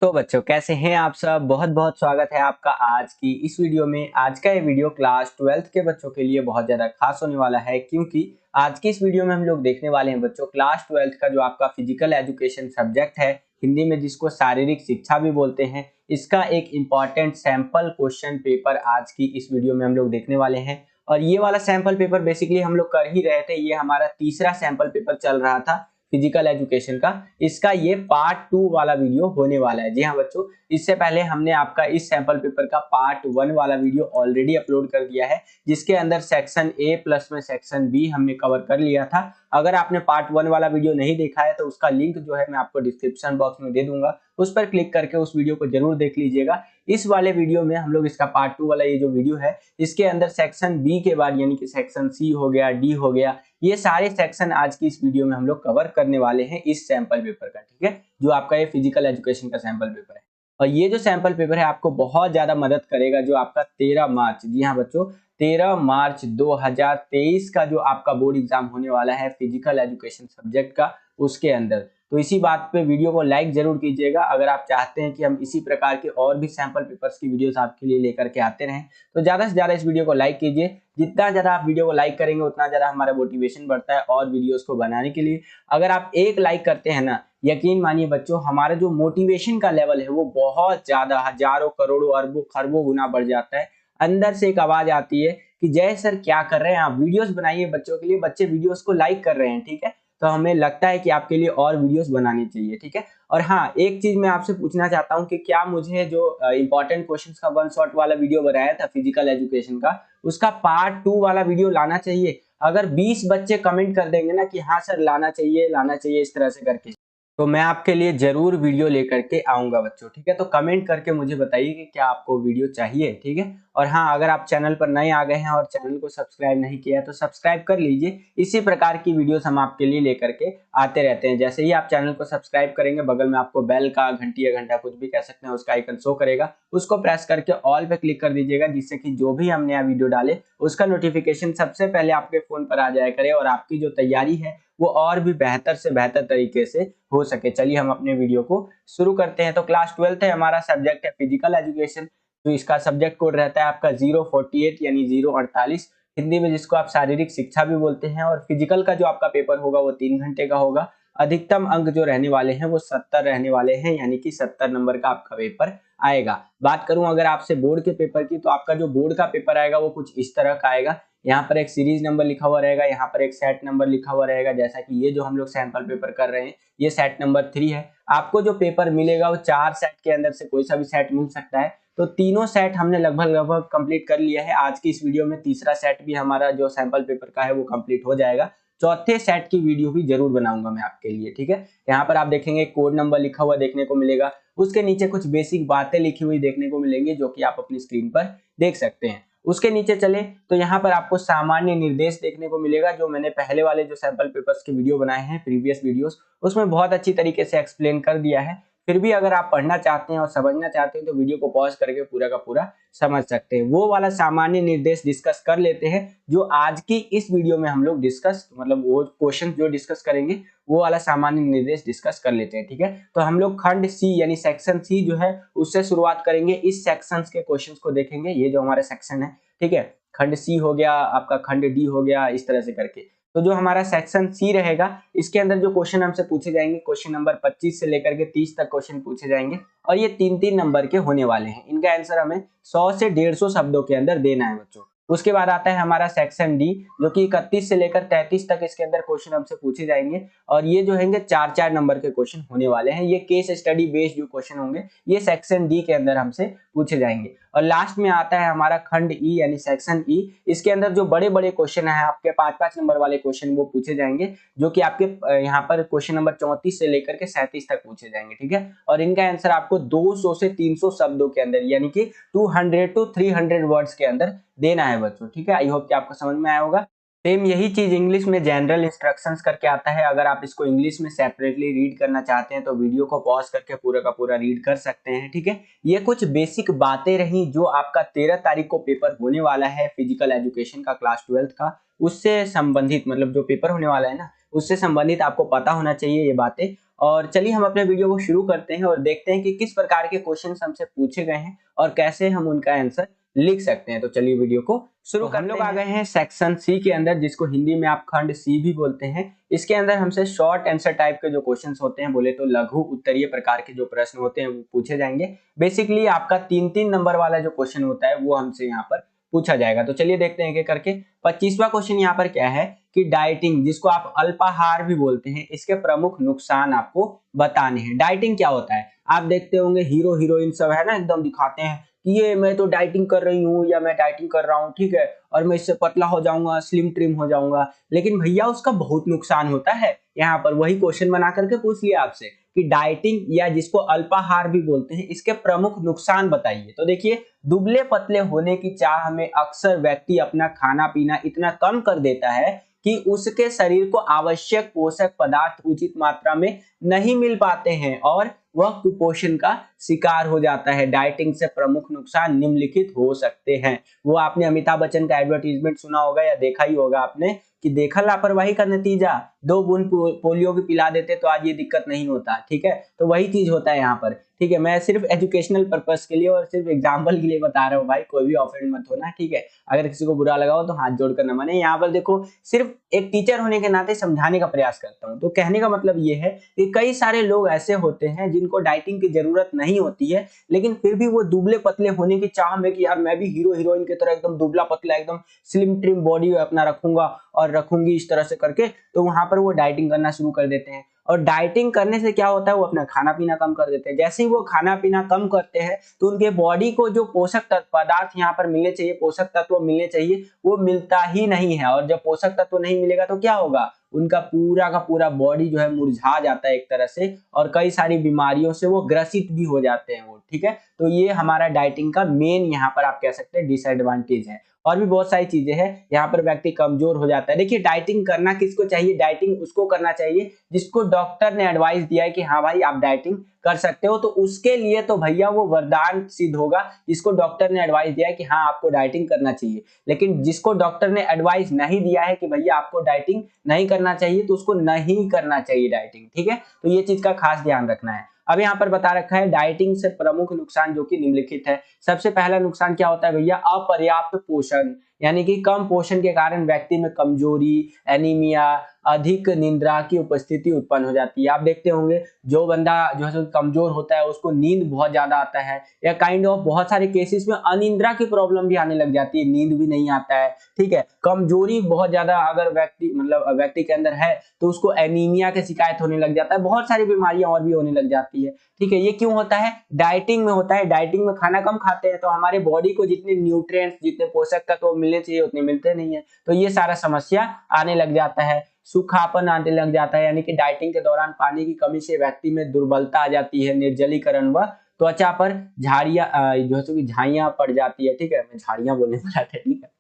तो बच्चों कैसे हैं आप सब। बहुत बहुत स्वागत है आपका आज की इस वीडियो में। आज का ये वीडियो क्लास 12th के बच्चों के लिए बहुत ज़्यादा खास होने वाला है, क्योंकि आज की इस वीडियो में हम लोग देखने वाले हैं बच्चों क्लास 12th का जो आपका फिजिकल एजुकेशन सब्जेक्ट है, हिंदी में जिसको शारीरिक शिक्षा भी बोलते हैं, इसका एक इम्पॉर्टेंट सैंपल क्वेश्चन पेपर आज की इस वीडियो में हम लोग देखने वाले हैं। और ये वाला सैंपल पेपर बेसिकली हम लोग कर ही रहे थे, ये हमारा तीसरा सैंपल पेपर चल रहा था फिजिकल एजुकेशन का। इसका ये पार्ट 2 वाला वीडियो होने वाला है। जी हाँ बच्चों, इससे पहले हमने आपका इस सैंपल पेपर का पार्ट 1 वाला वीडियो ऑलरेडी अपलोड कर दिया है, जिसके अंदर सेक्शन ए प्लस में सेक्शन बी हमने कवर कर लिया था। अगर आपने पार्ट 1 वाला वीडियो नहीं देखा है तो उसका लिंक जो है मैं आपको डिस्क्रिप्शन बॉक्स में दे दूंगा, उस पर क्लिक करके उस वीडियो को जरूर देख लीजिएगा। इस वाले वीडियो में हम लोग इसका पार्ट 2 वाला ये जो वीडियो है, इसके अंदर सेक्शन बी के बाद यानी कि सेक्शन सी हो गया, डी हो गया, ये सारे सेक्शन आज की इस वीडियो में हम लोग कवर करने वाले हैं इस सैंपल पेपर का। ठीक है, जो आपका ये फिजिकल एजुकेशन का सैंपल पेपर है। और ये जो सैंपल पेपर है आपको बहुत ज्यादा मदद करेगा, जो आपका 13 मार्च, जी हाँ बच्चों, 13 मार्च 2023 का जो आपका बोर्ड एग्जाम होने वाला है फिजिकल एजुकेशन सब्जेक्ट का, उसके अंदर। तो इसी बात पे वीडियो को लाइक जरूर कीजिएगा। अगर आप चाहते हैं कि हम इसी प्रकार के और भी सैंपल पेपर्स की वीडियोस आपके लिए लेकर के आते रहें, तो ज्यादा से ज्यादा इस वीडियो को लाइक कीजिए। जितना ज्यादा आप वीडियो को लाइक करेंगे उतना ज्यादा हमारा मोटिवेशन बढ़ता है और वीडियोस को बनाने के लिए। अगर आप एक लाइक करते हैं ना, यकीन मानिए बच्चों, हमारा जो मोटिवेशन का लेवल है वो बहुत ज्यादा हजारों करोड़ों अरबों खरबों गुना बढ़ जाता है। अंदर से एक आवाज आती है कि जय सर क्या कर रहे हैं आप, वीडियोस बनाइए बच्चों के लिए, बच्चे वीडियोस को लाइक कर रहे हैं। ठीक है, तो हमें लगता है कि आपके लिए और वीडियोस बनानी चाहिए। ठीक है, और हाँ, एक चीज मैं आपसे पूछना चाहता हूँ कि क्या मुझे जो इंपॉर्टेंट क्वेश्चंस का वन शॉट वाला वीडियो बनाया था फिजिकल एजुकेशन का, उसका पार्ट 2 वाला वीडियो लाना चाहिए? अगर 20 बच्चे कमेंट कर देंगे ना कि हाँ सर लाना चाहिए इस तरह से करके, तो मैं आपके लिए जरूर वीडियो लेकर के आऊंगा बच्चों। ठीक है, तो कमेंट करके मुझे बताइए कि क्या आपको वीडियो चाहिए। ठीक है, और हाँ, अगर आप चैनल पर नए आ गए हैं और चैनल को सब्सक्राइब नहीं किया है तो सब्सक्राइब कर लीजिए। इसी प्रकार की वीडियोस हम आपके लिए लेकर के आते रहते हैं। जैसे ही आप चैनल को सब्सक्राइब करेंगे, बगल में आपको बेल का, घंटी या घंटा कुछ भी कह सकते हैं, उसका आइकन शो करेगा, उसको प्रेस करके ऑल पे क्लिक कर दीजिएगा, जिससे कि जो भी हम नया वीडियो डाले उसका नोटिफिकेशन सबसे पहले आपके फोन पर आ जाया करे और आपकी जो तैयारी है वो और भी बेहतर से बेहतर तरीके से हो सके। चलिए हम अपने वीडियो को शुरू करते हैं। तो क्लास 12th है, हमारा सब्जेक्ट है फिजिकल एजुकेशन। तो इसका सब्जेक्ट कोड रहता है आपका 048 यानी 048, हिंदी में जिसको आप शारीरिक शिक्षा भी बोलते हैं। और फिजिकल का जो आपका पेपर होगा वो 3 घंटे का होगा। अधिकतम अंक जो रहने वाले हैं वो 70 रहने वाले हैं, यानी कि 70 नंबर का आपका पेपर आएगा। बात करूं अगर आपसे बोर्ड के पेपर की, तो आपका जो बोर्ड का पेपर आएगा वो कुछ इस तरह का आएगा। यहाँ पर एक सीरीज नंबर लिखा हुआ रहेगा, यहाँ पर एक सेट नंबर लिखा हुआ रहेगा। जैसा कि ये जो हम लोग सैंपल पेपर कर रहे हैं ये सेट नंबर 3 है। आपको जो पेपर मिलेगा वो 4 सेट के अंदर से कोई सा भी सेट मिल सकता है। तो तीनों सेट हमने लगभग कंप्लीट कर लिया है। आज की इस वीडियो में तीसरा सेट भी हमारा जो सैंपल पेपर का है वो कंप्लीट हो जाएगा। चौथे सेट की वीडियो भी जरूर बनाऊंगा मैं आपके लिए। ठीक है, यहाँ पर आप देखेंगे कोड नंबर लिखा हुआ देखने को मिलेगा, उसके नीचे कुछ बेसिक बातें लिखी हुई देखने को मिलेंगी, जो कि आप अपनी स्क्रीन पर देख सकते हैं। उसके नीचे चले तो यहाँ पर आपको सामान्य निर्देश देखने को मिलेगा, जो मैंने पहले वाले जो सैंपल पेपर्स के वीडियो बनाए हैं प्रीवियस वीडियोस, उसमें बहुत अच्छी तरीके से एक्सप्लेन कर दिया है। फिर भी अगर आप पढ़ना चाहते हैं और समझना चाहते हैं तो वीडियो को पॉज करके पूरा का पूरा समझ सकते हैं। वो वाला सामान्य निर्देश डिस्कस कर लेते हैं, जो आज की इस वीडियो में हम लोग डिस्कस, मतलब वो क्वेश्चन जो डिस्कस करेंगे वो वाला सामान्य निर्देश डिस्कस कर लेते हैं। ठीक है, तो हम लोग खंड सी यानी सेक्शन सी जो है उससे शुरुआत करेंगे। इस सेक्शन के क्वेश्चंस को देखेंगे, ये जो हमारा सेक्शन है। ठीक है, खंड सी हो गया आपका, खंड डी हो गया, इस तरह से करके। तो जो हमारा सेक्शन सी रहेगा, इसके अंदर जो क्वेश्चन हमसे पूछे जाएंगे, क्वेश्चन नंबर 25 से लेकर के 30 तक क्वेश्चन पूछे जाएंगे, और ये 3-3 नंबर के होने वाले हैं। इनका आंसर हमें 100 से 150 शब्दों के अंदर देना है बच्चों। उसके बाद आता है हमारा सेक्शन डी, जो कि 31 से लेकर 33 तक इसके अंदर क्वेश्चन हमसे पूछे जाएंगे, और ये जो होंगे 4-4 नंबर के क्वेश्चन होने वाले हैं। ये केस स्टडी बेस्ड जो क्वेश्चन होंगे ये सेक्शन डी के अंदर हमसे पूछे जाएंगे। और लास्ट में आता है हमारा खंड ई यानी सेक्शन ई। इसके अंदर जो बड़े बड़े क्वेश्चन है आपके 5-5 नंबर वाले क्वेश्चन वो पूछे जाएंगे, जो कि आपके यहाँ पर क्वेश्चन नंबर 34 से लेकर के 37 तक पूछे जाएंगे। ठीक है, और इनका आंसर आपको 200 से 300 शब्दों के अंदर यानी कि 200 to 300 वर्ड्स के अंदर देना है बच्चों। ठीक है, आई होप कि आपको समझ में आया होगा। सेम यही चीज इंग्लिश में जनरल इंस्ट्रक्शंस करके आता है। अगर आप इसको इंग्लिश में सेपरेटली रीड करना चाहते हैं तो वीडियो को पॉज करके पूरा का पूरा रीड कर सकते हैं। ठीक है, ये कुछ बेसिक बातें रही जो आपका 13 तारीख को पेपर होने वाला है फिजिकल एजुकेशन का क्लास 12th का, उससे संबंधित, मतलब जो पेपर होने वाला है ना उससे संबंधित आपको पता होना चाहिए ये बातें। और चलिए हम अपने वीडियो को शुरू करते हैं और देखते हैं कि किस प्रकार के क्वेश्चन हमसे पूछे गए हैं और कैसे हम उनका आंसर लिख सकते हैं। तो चलिए वीडियो को शुरू करते हैं। हम लोग आ गए हैं सेक्शन सी के अंदर, जिसको हिंदी में आप खंड सी भी बोलते हैं। इसके अंदर हमसे शॉर्ट आंसर टाइप के जो क्वेश्चंस होते हैं, बोले तो लघु उत्तरीय प्रकार के जो प्रश्न होते हैं वो पूछे जाएंगे। बेसिकली आपका 3-3 नंबर वाला जो क्वेश्चन होता है वो हमसे यहाँ पर पूछा जाएगा। तो चलिए देखते हैं एक करके। 25वां क्वेश्चन यहाँ पर क्या है कि डाइटिंग, जिसको आप अल्पाहार भी बोलते हैं, इसके प्रमुख नुकसान आपको बताने हैं। डाइटिंग क्या होता है? आप देखते होंगे हीरो हीरोइन सब है ना, एकदम दिखाते हैं कि ये मैं तो डाइटिंग कर रही हूँ या मैं डाइटिंग कर रहा हूँ, ठीक है, और मैं इससे पतला हो जाऊंगा, स्लिम ट्रिम हो जाऊंगा। लेकिन भैया उसका बहुत नुकसान होता है। यहाँ पर वही क्वेश्चन बना करके पूछ लिया आपसे कि डाइटिंग या जिसको अल्पाहार भी बोलते हैं, इसके प्रमुख नुकसान बताइए। तो देखिए, दुबले पतले होने की चाह में अक्सर व्यक्ति अपना खाना पीना इतना कम कर देता है कि उसके शरीर को आवश्यक पोषक पदार्थ उचित मात्रा में नहीं मिल पाते हैं और वह कुपोषण का शिकार हो जाता है। डाइटिंग से प्रमुख नुकसान निम्नलिखित हो सकते हैं। वो आपने अमिताभ बच्चन का एडवर्टीजमेंट सुना होगा या देखा ही होगा आपने कि देखा लापरवाही का नतीजा, 2 बूंद पोलियो की पिला देते तो आज ये दिक्कत नहीं होता। ठीक है, तो वही चीज होता है यहाँ पर। ठीक है, मैं सिर्फ एजुकेशनल पर्पस के लिए और सिर्फ एग्जाम्पल के लिए बता रहा हूँ भाई, कोई भी ऑफेंड मत होना। ठीक है, अगर किसी को बुरा लगा हो तो हाथ जोड़कर न माने। यहाँ पर देखो, सिर्फ एक टीचर होने के नाते समझाने का प्रयास करता हूँ। तो कहने का मतलब ये है कि कई सारे लोग ऐसे होते हैं जिनको डाइटिंग की जरूरत नहीं होती है, लेकिन फिर भी वो दुबले पतले होने की चाह में कि यार मैं भी हीरो हीरोइन की तरह एकदम दुबला पतला एकदम स्लिम ट्रिम बॉडी अपना रखूंगा और रखूंगी इस तरह से करके, तो वहां पर वो डाइटिंग करना शुरू कर देते हैं। और डाइटिंग करने से क्या होता है, वो अपना खाना पीना कम कर देते हैं। जैसे ही वो खाना पीना कम करते हैं तो उनके बॉडी को जो पोषक तत्व पदार्थ यहाँ पर मिलने चाहिए, पोषक तत्व मिलने चाहिए, वो मिलता ही नहीं है। और जब पोषक तत्व नहीं मिलेगा तो क्या होगा, उनका पूरा का पूरा बॉडी जो है मुरझा जाता है एक तरह से, और कई सारी बीमारियों से वो ग्रसित भी हो जाते हैं वो। ठीक है, तो ये हमारा डाइटिंग का मेन यहाँ पर आप कह सकते हैं डिसएडवांटेज है। और भी बहुत सारी चीजें हैं, यहाँ पर व्यक्ति कमजोर हो जाता है। देखिए, डाइटिंग करना किसको चाहिए? डाइटिंग उसको करना चाहिए जिसको डॉक्टर ने एडवाइस दिया है कि हाँ भाई आप डाइटिंग कर सकते हो। तो उसके लिए तो भैया वो वरदान सिद्ध होगा, जिसको डॉक्टर ने एडवाइस दिया है कि हाँ आपको डाइटिंग करना चाहिए। लेकिन जिसको डॉक्टर ने एडवाइस नहीं दिया है कि भैया आपको डाइटिंग नहीं करना चाहिए, तो उसको नहीं करना चाहिए डाइटिंग। ठीक है, तो ये चीज का खास ध्यान रखना है। अब यहाँ पर बता रखा है डाइटिंग से प्रमुख नुकसान जो कि निम्नलिखित है। सबसे पहला नुकसान क्या होता है भैया? अपर्याप्त पोषण, यानी कि कम पोषण के कारण व्यक्ति में कमजोरी, एनीमिया, अधिक निद्रा की उपस्थिति उत्पन्न हो जाती है। आप देखते होंगे जो बंदा जो है कमजोर होता है उसको नींद बहुत ज्यादा आता है, या काइंड ऑफ बहुत सारे केसेस में अनिद्रा की प्रॉब्लम भी आने लग जाती है, नींद भी नहीं आता है। ठीक है, कमजोरी बहुत ज्यादा अगर व्यक्ति के अंदर है तो उसको एनीमिया की शिकायत होने लग जाता है, बहुत सारी बीमारियां और भी होने लग जाती है। ठीक है, ये क्यों होता है? डाइटिंग में होता है। डाइटिंग में खाना कम खाते हैं तो हमारे बॉडी को जितने न्यूट्रिएंट्स, जितने पोषक तत्व मिलने चाहिए उतने मिलते नहीं है, तो ये सारा समस्या आने लग जाता है। सूखापन आने लग जाता है, यानी कि डाइटिंग के दौरान पानी की कमी से व्यक्ति में दुर्बलता आ जाती है, निर्जलीकरण व त्वचा पर झाड़ियां जो है कि झाइयां पड़ जाती है। ठीक है, मैं झाड़ियां बोलने वाला था। ठीक है,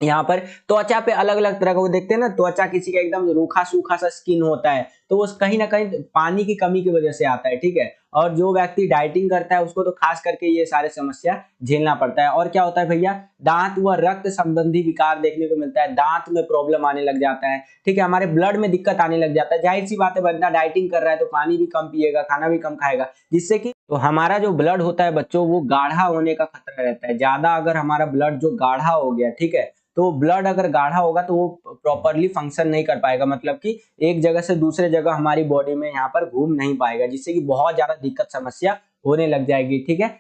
यहाँ पर त्वचा पे अलग अलग तरह का वो देखते हैं ना, त्वचा किसी का एकदम रूखा सूखा सा स्किन होता है, तो वो कहीं ना कहीं पानी की कमी की वजह से आता है। ठीक है, और जो व्यक्ति डाइटिंग करता है उसको तो खास करके ये सारे समस्या झेलना पड़ता है। और क्या होता है भैया? दांत व रक्त संबंधी विकार देखने को मिलता है, दांत में प्रॉब्लम आने लग जाता है। ठीक है, हमारे ब्लड में दिक्कत आने लग जाता है। जाहिर सी बात है, बंदा डाइटिंग कर रहा है तो पानी भी कम पिएगा, खाना भी कम खाएगा, जिससे कि तो हमारा जो ब्लड होता है बच्चों, वो गाढ़ा होने का खतरा रहता है। ज्यादा अगर हमारा ब्लड जो गाढ़ा हो गया, ठीक है, तो ब्लड अगर गाढ़ा होगा तो वो प्रॉपरली फंक्शन नहीं कर पाएगा, मतलब कि एक जगह से दूसरे जगह हमारी बॉडी में यहाँ पर घूम नहीं पाएगा, जिससे कि बहुत ज्यादा दिक्कत समस्या होने लग जाएगी। ठीक है,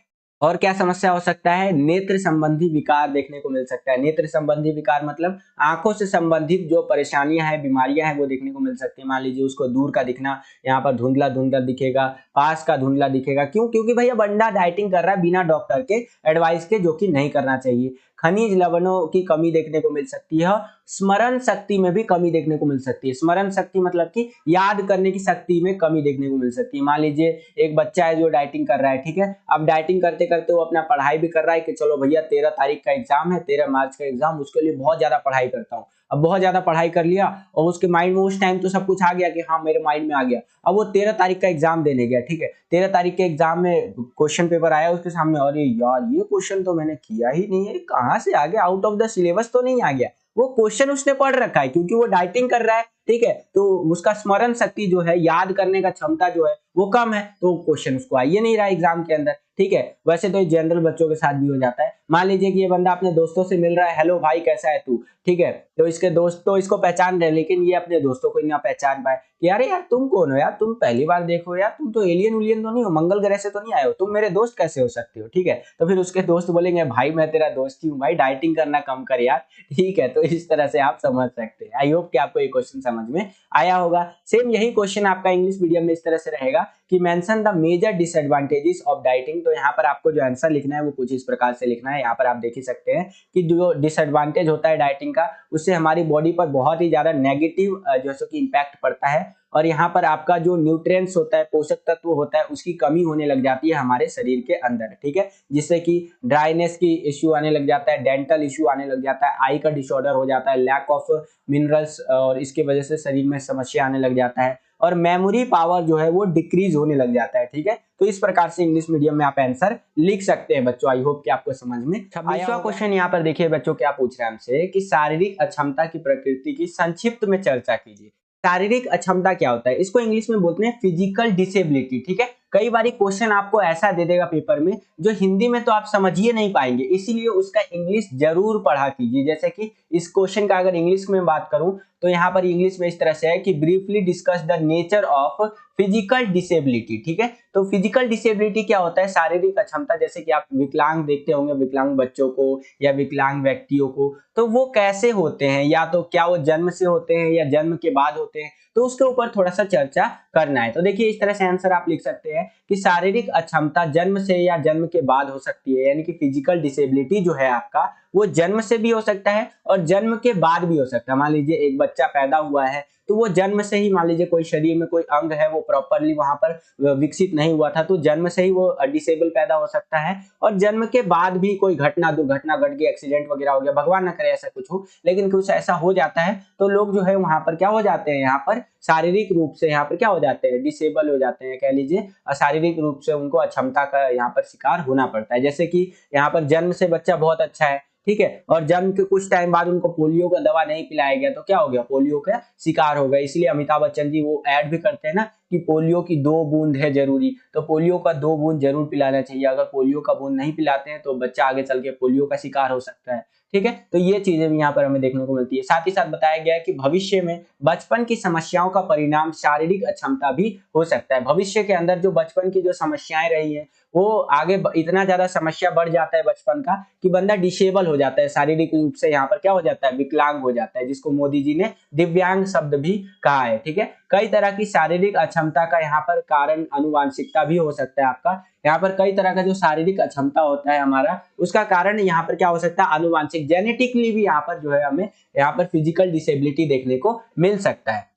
और क्या समस्या हो सकता है? नेत्र संबंधी विकार देखने को मिल सकता है। नेत्र संबंधी विकार मतलब आंखों से संबंधित जो परेशानियां हैं, बीमारियां हैं, वो देखने को मिल सकती है। मान लीजिए उसको दूर का दिखना, यहाँ पर धुंधला धुंधला दिखेगा, पास का धुंधला दिखेगा। क्यों? क्योंकि भैया बंदा डाइटिंग कर रहा है बिना डॉक्टर के एडवाइस के, जो कि नहीं करना चाहिए। खनिज लवणों की कमी देखने को मिल सकती है। स्मरण शक्ति में भी कमी देखने को मिल सकती है। स्मरण शक्ति मतलब कि याद करने की शक्ति में कमी देखने को मिल सकती है। मान लीजिए एक बच्चा है जो डाइटिंग कर रहा है, ठीक है, अब डाइटिंग करते करते वो अपना पढ़ाई भी कर रहा है कि चलो भैया 13 तारीख का एग्जाम है, 13 मार्च का एग्जाम, उसके लिए बहुत ज्यादा पढ़ाई करता हूँ। अब बहुत ज्यादा पढ़ाई कर लिया और उसके माइंड में उस टाइम तो सब कुछ आ गया कि हाँ मेरे माइंड में आ गया। अब वो 13 तारीख का एग्जाम देने गया, ठीक है, 13 तारीख के एग्जाम में क्वेश्चन पेपर आया उसके सामने, अरे यार ये क्वेश्चन तो मैंने किया ही नहीं है, कहाँ से आ गया, आउट ऑफ द सिलेबस तो नहीं आ गया। वो क्वेश्चन उसने पढ़ रखा है, क्योंकि वो डाइटिंग कर रहा है, ठीक है, तो उसका स्मरण शक्ति जो है, याद करने का क्षमता जो है वो कम है, तो क्वेश्चन उसको आ ही नहीं रहा एग्जाम के अंदर, ठीक है। वैसे तो जनरल बच्चों के साथ भी हो जाता है। मान लीजिए कि ये बंदा अपने दोस्तों से मिल रहा है, हेलो भाई कैसा है तू, ठीक है, तो इसके दोस्त तो इसको पहचान रहे, लेकिन ये अपने दोस्तों को ना पहचान पाए कि अरे यार तुम कौन हो यार, तुम पहली बार देखो यार, तुम तो एलियन उलियन तो नहीं हो, मंगल ग्रह से तो नहीं आए हो, तुम मेरे दोस्त कैसे हो सकते हो, ठीक है। तो फिर उसके दोस्त बोलेंगे भाई मैं तेरा दोस्त ही हूँ भाई, डाइटिंग करना कम कर यार, ठीक है। तो इस तरह से आप समझ सकते हैं। आई होप कि आपको ये क्वेश्चन समझ में आया होगा। सेम यही क्वेश्चन आपका इंग्लिश मीडियम में इस तरह से रहेगा कि mention the major disadvantages of dieting. तो यहाँ पर आपको जो आंसर लिखना है वो कुछ इस प्रकार से लिखना है। यहाँ पर आप देख ही सकते हैं कि जो डिसएडवांटेज होता है डाइटिंग का, उससे हमारी बॉडी पर बहुत ही ज्यादा नेगेटिव जो है कि इम्पैक्ट पड़ता है, और यहाँ पर आपका जो न्यूट्रिएंट्स होता है, पोषक तत्व होता है, उसकी कमी होने लग जाती है हमारे शरीर के अंदर, ठीक है, जिससे कि ड्राइनेस की इश्यू आने लग जाता है, डेंटल इश्यू आने लग जाता है, आई का डिसऑर्डर हो जाता है, लैक ऑफ मिनरल्स, और इसकी वजह से शरीर में समस्या आने लग जाता है, और मेमोरी पावर जो है वो डिक्रीज होने लग जाता है, ठीक है। तो इस प्रकार से इंग्लिश मीडियम में आप आंसर लिख सकते हैं बच्चों। आई होप कि आपको समझ में आया होगा। क्वेश्चन यहाँ पर देखिए बच्चों, क्या पूछ रहे हैं हमसे कि शारीरिक अक्षमता की प्रकृति की संक्षिप्त में चर्चा कीजिए। शारीरिक अक्षमता क्या होता है, इसको इंग्लिश में बोलते हैं फिजिकल डिसेबिलिटी, ठीक है। कई बार क्वेश्चन आपको ऐसा दे देगा पेपर में जो हिंदी में तो आप समझिए नहीं पाएंगे, इसीलिए उसका इंग्लिश जरूर पढ़ा कीजिए। जैसे कि इस क्वेश्चन का अगर इंग्लिश में बात करूं तो यहाँ पर इंग्लिश में इस तरह से है कि briefly discuss the nature of physical disability, ठीक है। तो फिजिकल डिसेबिलिटी क्या होता है, शारीरिक अक्षमता, जैसे कि आप विकलांग देखते होंगे, विकलांग बच्चों को या विकलांग व्यक्तियों को, तो वो कैसे होते हैं, या तो क्या वो जन्म से होते हैं या जन्म के बाद होते हैं, तो उसके ऊपर थोड़ा सा चर्चा करना है। तो देखिए इस तरह से आंसर आप लिख सकते हैं कि शारीरिक अक्षमता जन्म से या जन्म के बाद हो सकती है, यानी कि फिजिकल डिसेबिलिटी जो है आपका वो जन्म से भी हो सकता है और जन्म के बाद भी हो सकता है। मान लीजिए एक बच्चा पैदा हुआ है तो वो जन्म से ही, मान लीजिए कोई शरीर में कोई अंग है वो प्रॉपरली वहां पर विकसित नहीं हुआ था, तो जन्म से ही वो डिसेबल पैदा हो सकता है, और जन्म के बाद भी कोई घटना दुर्घटना घट गई, एक्सीडेंट वगैरह हो गया, भगवान ना करे ऐसा कुछ हो, लेकिन कुछ ऐसा हो जाता है तो लोग जो है वहां पर क्या हो जाते हैं, यहाँ पर शारीरिक रूप से यहाँ पर क्या हो जाते हैं, डिसेबल हो जाते हैं, कह लीजिए शारीरिक रूप से उनको अक्षमता का यहाँ पर शिकार होना पड़ता है। जैसे कि यहाँ पर जन्म से बच्चा बहुत अच्छा है, ठीक है, और जन्म के कुछ टाइम बाद उनको पोलियो का दवा नहीं पिलाया गया तो क्या हो गया, पोलियो का शिकार हो गया। इसलिए अमिताभ बच्चन जी वो ऐड भी करते हैं ना कि पोलियो की 2 बूंद है जरूरी, तो पोलियो का 2 बूंद जरूर पिलाना चाहिए। अगर पोलियो का बूंद नहीं पिलाते हैं तो बच्चा आगे चल के पोलियो का शिकार हो सकता है, ठीक है। तो ये चीजें भी यहाँ पर हमें देखने को मिलती है। साथ ही साथ बताया गया है कि भविष्य में बचपन की समस्याओं का परिणाम शारीरिक अक्षमता भी हो सकता है। भविष्य के अंदर जो बचपन की जो समस्याएं रही है वो आगे इतना ज्यादा समस्या बढ़ जाता है बचपन का कि बंदा डिसेबल हो जाता है, शारीरिक रूप से यहाँ पर क्या हो जाता है, विकलांग हो जाता है, जिसको मोदी जी ने दिव्यांग शब्द भी कहा है, ठीक है। कई तरह की शारीरिक अक्षमता का यहाँ पर कारण अनुवांशिकता भी हो सकता है आपका। यहाँ पर कई तरह का जो शारीरिक अक्षमता होता है हमारा, उसका कारण यहाँ पर क्या हो सकता है, अनुवांशिक, जेनेटिकली भी यहाँ पर जो है हमें यहाँ पर फिजिकल डिसेबिलिटी देखने को मिल सकता है।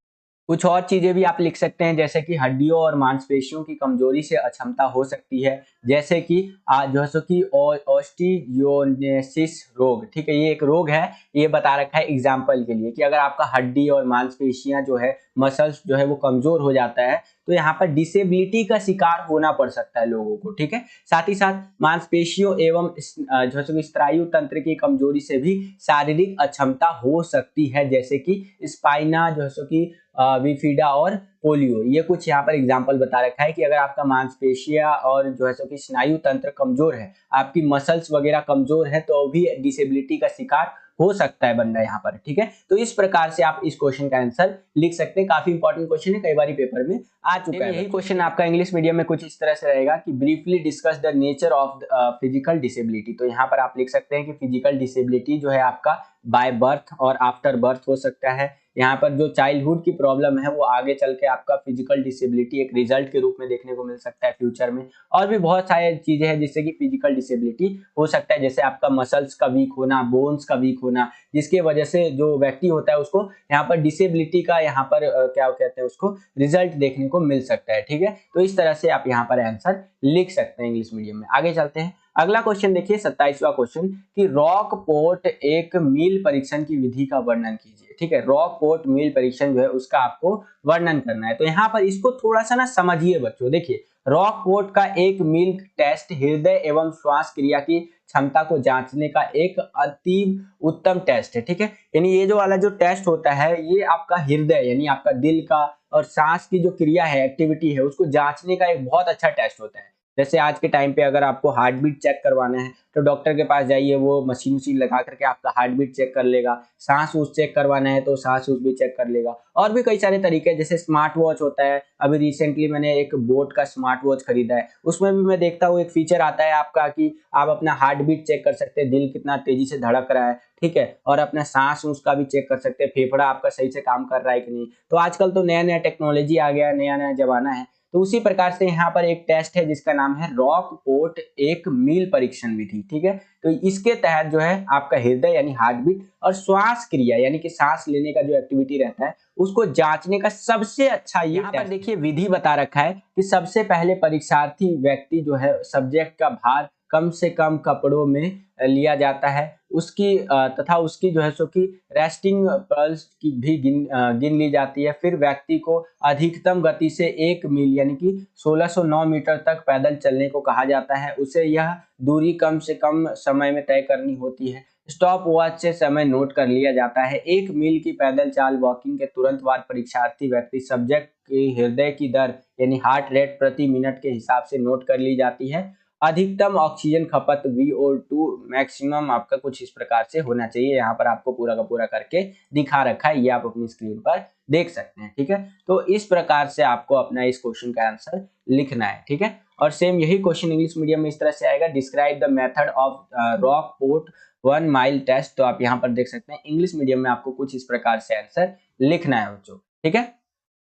कुछ और चीजें भी आप लिख सकते हैं, जैसे कि हड्डियों और मांसपेशियों की कमजोरी से अक्षमता हो सकती है, जैसे कि जो है कि ऑस्टियोनेसिस रोग, ठीक है, ये एक रोग है, ये बता रखा है एग्जाम्पल के लिए कि अगर आपका हड्डी और मांसपेशियां जो है, मसल्स जो है वो कमजोर हो जाता है तो यहाँ पर डिसेबिलिटी का शिकार होना पड़ सकता है लोगों को, ठीक है। साथ ही साथ मांसपेशियों एवं जो है स्नायु तंत्र की कमजोरी से भी शारीरिक अक्षमता हो सकती है, जैसे कि स्पाइना जो है कि विफिडा और पोलियो। ये कुछ यहाँ पर एग्जाम्पल बता रखा है कि अगर आपका मांसपेशिया और जो है सो कि स्नायु तंत्र कमजोर है, आपकी मसल्स वगैरह कमजोर है, तो भी डिसेबिलिटी का शिकार हो सकता है बंदा यहाँ पर, ठीक है। तो इस प्रकार से आप इस क्वेश्चन का आंसर लिख सकते हैं। काफी इंपॉर्टेंट क्वेश्चन है, कई बार पेपर में आ चुका है। यही क्वेश्चन आपका इंग्लिश मीडियम में कुछ इस तरह से रहेगा कि briefly discuss the nature of physical disability. तो यहाँ पर आप लिख सकते हैं कि फिजिकल डिसेबिलिटी जो है आपका बाय बर्थ और आफ्टर बर्थ हो सकता है। यहाँ पर जो चाइल्डहुड की प्रॉब्लम है वो आगे चल के आपका फिजिकल डिसेबिलिटी एक रिजल्ट के रूप में देखने को मिल सकता है फ्यूचर में। और भी बहुत सारी चीजें हैं जिससे कि फिजिकल डिसेबिलिटी हो सकता है, जैसे आपका मसल्स का वीक होना, बोन्स का वीक होना, जिसके वजह से जो व्यक्ति होता है उसको यहाँ पर डिसेबिलिटी का यहाँ पर क्या कहते हैं उसको रिजल्ट देखने को मिल सकता है, ठीक है। तो इस तरह से आप यहाँ पर आंसर लिख सकते हैं इंग्लिश मीडियम में। आगे चलते हैं। अगला क्वेश्चन देखिए 27वां क्वेश्चन कि रॉकपोर्ट एक मील परीक्षण की विधि का वर्णन कीजिए। ठीक है, रॉकपोर्ट मील परीक्षण जो है उसका आपको वर्णन करना है। तो यहाँ पर इसको थोड़ा सा ना समझिए बच्चों। देखिए, रॉकपोर्ट का एक मील टेस्ट हृदय एवं श्वास क्रिया की क्षमता को जांचने का एक अति उत्तम टेस्ट है। ठीक है, यानी ये जो वाला जो टेस्ट होता है ये आपका हृदय यानी आपका दिल का और सांस की जो क्रिया है, एक्टिविटी है, उसको जांचने का एक बहुत अच्छा टेस्ट होता है। जैसे आज के टाइम पे अगर आपको हार्ट बीट चेक करवाना है तो डॉक्टर के पास जाइए, वो मशीन उशीन लगा करके आपका हार्ट बीट चेक कर लेगा। सांस उस चेक करवाना है तो सांस उस भी चेक कर लेगा। और भी कई सारे तरीके हैं, जैसे स्मार्ट वॉच होता है। अभी रिसेंटली मैंने एक बोट का स्मार्ट वॉच खरीदा है, उसमें भी मैं देखता हूँ एक फीचर आता है आपका कि आप अपना हार्ट बीट चेक कर सकते हैं, दिल कितना तेजी से धड़क रहा है। ठीक है, और अपना सांस उसका भी चेक कर सकते हैं, फेफड़ा आपका सही से काम कर रहा है कि नहीं। तो आजकल तो नया नया टेक्नोलॉजी आ गया है, नया नया जमाना है। तो उसी प्रकार से यहाँ पर एक टेस्ट है जिसका नाम है रॉकपोर्ट एक मील परीक्षण विधि। ठीक है, तो इसके तहत जो है आपका हृदय यानी हार्ट बीट और श्वास क्रिया यानी कि सांस लेने का जो एक्टिविटी रहता है उसको जांचने का सबसे अच्छा ये यहाँ पर देखिए विधि बता रखा है कि सबसे पहले परीक्षार्थी व्यक्ति जो है सब्जेक्ट का भार कम से कम कपड़ों में लिया जाता है, उसकी तथा उसकी जो है सो कि रेस्टिंग पल्स की भी गिन ली जाती है। फिर व्यक्ति को अधिकतम गति से 1 मील यानी कि 1609 मीटर तक पैदल चलने को कहा जाता है। उसे यह दूरी कम से कम समय में तय करनी होती है। स्टॉप वॉच से समय नोट कर लिया जाता है। 1 मील की पैदल चाल वॉकिंग के तुरंत बाद परीक्षार्थी व्यक्ति सब्जेक्ट की हृदय की दर यानी हार्ट रेट प्रति मिनट के हिसाब से नोट कर ली जाती है। अधिकतम ऑक्सीजन खपत VO2 मैक्सिमम आपका कुछ इस प्रकार से होना चाहिए। यहाँ पर आपको पूरा का पूरा करके दिखा रखा है, ये आप अपनी स्क्रीन पर देख सकते हैं। ठीक है, तो इस प्रकार से आपको अपना इस क्वेश्चन का आंसर लिखना है। ठीक है, और सेम यही क्वेश्चन इंग्लिश मीडियम में इस तरह से आएगा, describe the method of Rockport 1 mile test. तो आप यहाँ पर देख सकते हैं इंग्लिश मीडियम में आपको कुछ इस प्रकार से आंसर लिखना है बच्चों। ठीक है,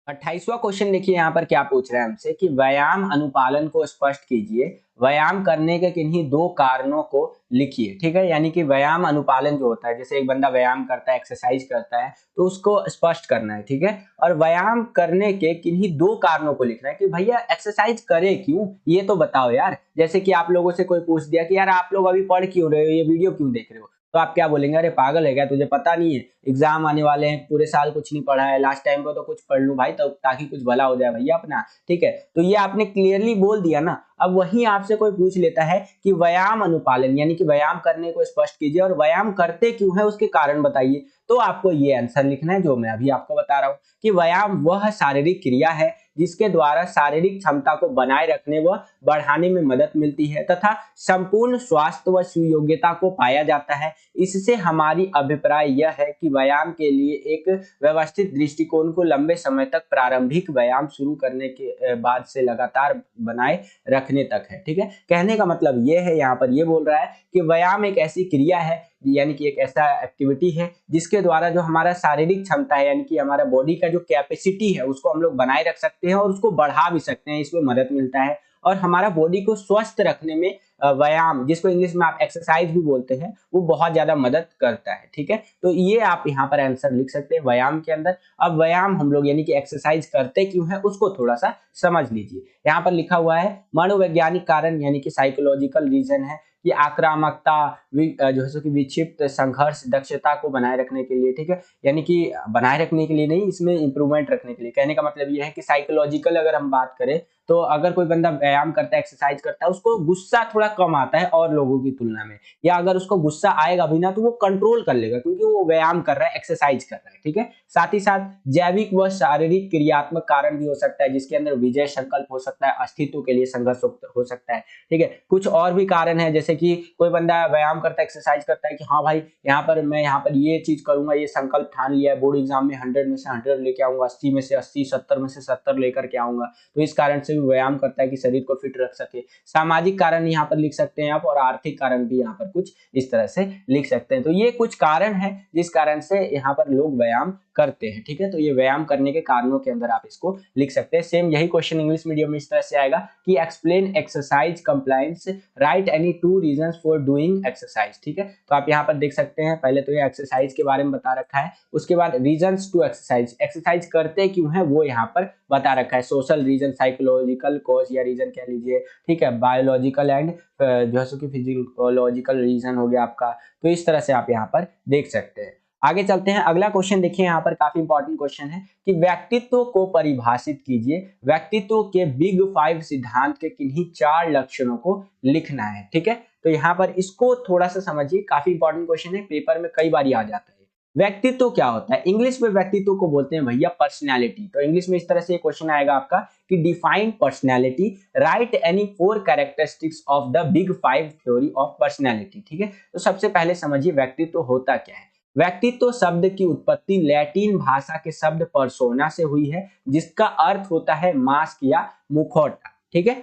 28वां क्वेश्चन देखिए यहाँ पर क्या पूछ रहा है हमसे कि व्यायाम अनुपालन को स्पष्ट कीजिए। व्यायाम करने के किन्हीं 2 कारणों को लिखिए। ठीक है, यानी कि व्यायाम अनुपालन जो होता है, जैसे एक बंदा व्यायाम करता है, एक्सरसाइज करता है, तो उसको स्पष्ट करना है। ठीक है, और व्यायाम करने के किन्हीं 2 कारणों को लिखना है कि भैया एक्सरसाइज करे क्यों, ये तो बताओ यार। जैसे कि आप लोगों से कोई पूछ दिया कि यार आप लोग अभी पढ़ क्यों रहे हो, ये वीडियो क्यों देख रहे हो, तो आप क्या बोलेंगे, अरे पागल है क्या, तुझे पता नहीं है एग्जाम आने वाले हैं, पूरे साल कुछ नहीं पढ़ा है, लास्ट टाइम को तो कुछ पढ़ लूं भाई, तो ताकि कुछ भला हो जाए भैया अपना। ठीक है, तो ये आपने क्लियरली बोल दिया ना। अब वही आपसे कोई पूछ लेता है कि व्यायाम अनुपालन यानी कि व्यायाम करने को स्पष्ट कीजिए और व्यायाम करते क्यों है उसके कारण बताइए, तो आपको ये आंसर लिखना है जो मैं अभी आपको बता रहा हूं कि व्यायाम वह शारीरिक क्रिया है जिसके द्वारा शारीरिक क्षमता को बनाए रखने व बढ़ाने में मदद मिलती है तथा संपूर्ण स्वास्थ्य व सुयोग्यता को पाया जाता है। इससे हमारी अभिप्राय यह है कि व्यायाम के लिए एक व्यवस्थित दृष्टिकोण को लंबे समय तक प्रारंभिक व्यायाम शुरू करने के बाद से लगातार बनाए रखने तक है। ठीक है, कहने का मतलब ये है, यहाँ पर ये बोल रहा है कि व्यायाम एक ऐसी क्रिया है यानी कि एक ऐसा एक्टिविटी है जिसके द्वारा जो हमारा शारीरिक क्षमता है यानी कि हमारा बॉडी का जो कैपेसिटी है उसको हम लोग बनाए रख सकते हैं और उसको बढ़ा भी सकते हैं, इसमें मदद मिलता है। और हमारा बॉडी को स्वस्थ रखने में व्यायाम, जिसको इंग्लिश में आप एक्सरसाइज भी बोलते हैं, वो बहुत ज्यादा मदद करता है। ठीक है, तो ये आप यहाँ पर आंसर लिख सकते हैं व्यायाम के अंदर। अब व्यायाम हम लोग यानी कि एक्सरसाइज करते क्यों है उसको थोड़ा सा समझ लीजिए। यहाँ पर लिखा हुआ है मनोवैज्ञानिक कारण यानी कि साइकोलॉजिकल रीजन है कि आक्रामकता जो है सो कि विक्षिप्त संघर्ष दक्षता को बनाए रखने के लिए। ठीक है, यानी कि बनाए रखने के लिए नहीं, इसमें इंप्रूवमेंट रखने के लिए। कहने का मतलब ये है कि साइकोलॉजिकल अगर हम बात करें तो अगर कोई बंदा व्यायाम करता है, एक्सरसाइज करता है, उसको गुस्सा थोड़ा कम आता है और लोगों की तुलना में, या अगर उसको गुस्सा आएगा भी ना तो वो कंट्रोल कर लेगा क्योंकि वो व्यायाम कर रहा है, एक्सरसाइज कर रहा है। ठीक है, साथ ही साथ जैविक व शारीरिक क्रियात्मक कारण भी हो सकता है जिसके अंदर विजय संकल्प हो सकता है, अस्तित्व के लिए संघर्ष हो सकता है। ठीक है, कुछ और भी कारण है, जैसे कि कोई बंदा व्यायाम करता है, एक्सरसाइज करता है कि हाँ भाई यहाँ पर मैं यहाँ पर ये चीज करूंगा, ये संकल्प ठान लिया है, बोर्ड एग्जाम में 100 में से 100 लेके आऊंगा, 80 में से 80, 70 में से 70 लेकर के आऊंगा, तो इस कारण से भी व्यायाम करता है कि शरीर को फिट रख सके। सामाजिक कारण यहाँ पर लिख सकते हैं आप और आर्थिक कारण भी यहाँ पर कुछ इस तरह से लिख सकते हैं। तो ये कुछ कारण है जिस कारण से यहाँ पर लोग व्यायाम करते हैं। ठीक है, तो ये व्यायाम करने के कारणों के अंदर आप इसको लिख सकते हैं। सेम यही क्वेश्चन इंग्लिश मीडियम में इस तरह से आएगा कि explain exercise compliance, right any 2 reasons for doing exercise. ठीक है, तो आप यहाँ पर देख सकते हैं पहले तो ये एक्सरसाइज के बारे में बता रखा है, उसके बाद रीजंस टू एक्सरसाइज, एक्सरसाइज करते क्यों है वो यहाँ पर बता रखा है। सोशल रीजन, साइकोलॉजिकल कॉज या रीजन कह लीजिए, ठीक है, बायोलॉजिकल एंड जो है कि फिजियोलॉजिकल रीजन हो गया आपका। तो इस तरह से आप यहाँ पर देख सकते हैं। आगे चलते हैं, अगला क्वेश्चन देखिए, यहाँ पर काफी इंपॉर्टेंट क्वेश्चन है कि व्यक्तित्व को परिभाषित कीजिए। व्यक्तित्व के बिग 5 सिद्धांत के किन्हीं 4 लक्षणों को लिखना है। ठीक है, तो यहाँ पर इसको थोड़ा सा समझिए, काफी इंपॉर्टेंट क्वेश्चन है, पेपर में कई बार आ जाता है। व्यक्तित्व क्या होता है? इंग्लिश में व्यक्तित्व को बोलते हैं भैया पर्सनैलिटी। तो इंग्लिश में इस तरह से ये क्वेश्चन आएगा आपका कि define personality, right any 4 characteristics of the big 5 theory of personality. ठीक है, तो सबसे पहले समझिए व्यक्तित्व होता क्या है। व्यक्तित्व शब्द की उत्पत्ति लैटिन भाषा के शब्द पर्सोना से हुई है, जिसका अर्थ होता है मास्क या मुखौटा। ठीक है,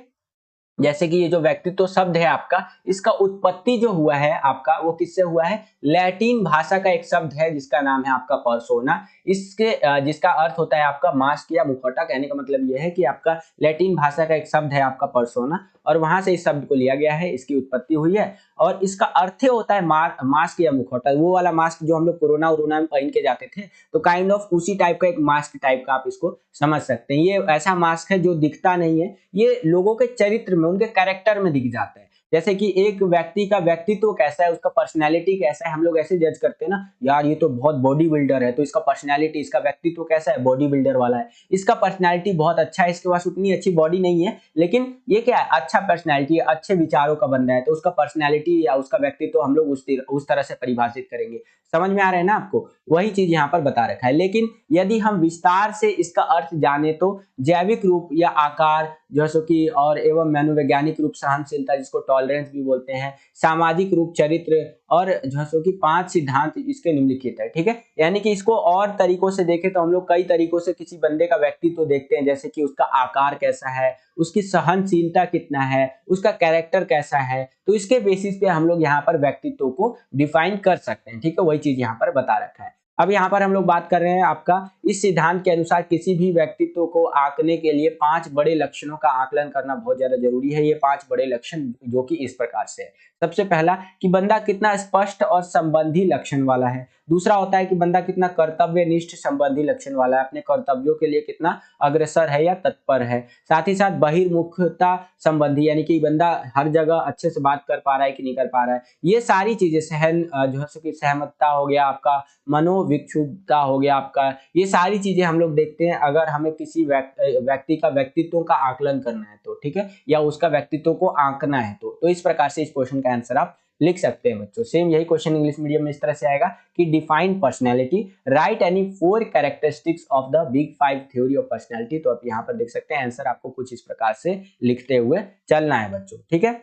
जैसे कि ये जो व्यक्तित्व शब्द है आपका, इसका उत्पत्ति जो हुआ है आपका वो किससे हुआ है? लैटिन भाषा का एक शब्द है जिसका नाम है आपका पर्सोना। इसके जिसका अर्थ होता है आपका मास्क या मुखौटा। कहने का मतलब ये है कि आपका लैटिन भाषा का एक शब्द है आपका पर्सोना, और वहां से इस शब्द को लिया गया है, इसकी उत्पत्ति हुई है, और इसका अर्थ होता है मास्क या मुखौटा। वो वाला मास्क जो हम लोग कोरोना वोरोना में पहन के जाते थे, तो काइंड ऑफ उसी टाइप का एक मास्क टाइप का आप इसको समझ सकते हैं। ये ऐसा मास्क है जो दिखता नहीं है, ये लोगों के चरित्र में, उनके कैरेक्टर में दिख जाता है। जैसे कि एक व्यक्ति का व्यक्तित्व कैसा है, उसका पर्सनैलिटी कैसा है, हम लोग ऐसे जज करते हैं ना, यार ये तो बहुत बॉडी बिल्डर है, तो इसका पर्सनैलिटी, इसका व्यक्तित्व कैसा है, बॉडी बिल्डर वाला है। इसका पर्सनैलिटी बहुत अच्छा है, इसके पास उतनी अच्छी बॉडी नहीं है, लेकिन ये क्या है, अच्छा पर्सनैलिटी, अच्छे विचारों का बंदा है, तो उसका पर्सनैलिटी या उसका व्यक्तित्व हम लोग उस तरह से परिभाषित करेंगे। समझ में आ रहा है ना आपको? वही चीज यहाँ पर बता रखा है। लेकिन यदि हम विस्तार से इसका अर्थ जाने तो जैविक रूप या आकार जैसे कि, और एवं मनोवैज्ञानिक रूप सहनशीलता जिसको टॉलरेंस भी बोलते हैं, सामाजिक रूप चरित्र, और जैसे कि 5 सिद्धांत इसके निम्नलिखित है। ठीक है, यानी कि इसको और तरीकों से देखें तो हम लोग कई तरीकों से किसी बंदे का व्यक्तित्व देखते हैं, जैसे कि उसका आकार कैसा है, उसकी सहनशीलता कितना है, उसका कैरेक्टर कैसा है, तो इसके बेसिस पे हम लोग यहाँ पर व्यक्तित्व को डिफाइन कर सकते हैं। ठीक है, वही चीज यहाँ पर बता रखा है। अब यहाँ पर हम लोग बात कर रहे हैं आपका, इस सिद्धांत के अनुसार किसी भी व्यक्तित्व को आंकने के लिए 5 बड़े लक्षणों का आकलन करना बहुत ज्यादा जरूरी है। ये 5 बड़े लक्षण जो कि इस प्रकार से है। सबसे पहला कि बंदा कितना स्पष्ट और संबंधी लक्षण वाला है। दूसरा होता है कि बंदा कितना कर्तव्यनिष्ठ संबंधी लक्षण वाला है, अपने कर्तव्यों के लिए कितना अग्रसर है या तत्पर है। साथ ही साथ बहिर्मुखता संबंधी, यानी कि बंदा हर जगह अच्छे से बात कर पा रहा है कि नहीं कर पा रहा है। ये सारी चीजें जो है कि सहमतता हो गया आपका, मनोविक्षुब्धता हो गया आपका, ये सारी चीजें हम लोग देखते हैं अगर हमें किसी व्यक्ति का व्यक्तित्व का आकलन करना है तो। ठीक है, या उसका व्यक्तित्व को आंकना है तो इस प्रकार से इस क्वेश्चन का आंसर आप लिख सकते हैं बच्चों। सेम यही क्वेश्चन इंग्लिश मीडियम में इस तरह से आएगा कि define personality, right any 4 characteristics of the big 5 theory of personality. तो आप यहाँ पर देख सकते हैं आंसर आपको कुछ इस प्रकार से लिखते हुए चलना है बच्चों। ठीक है,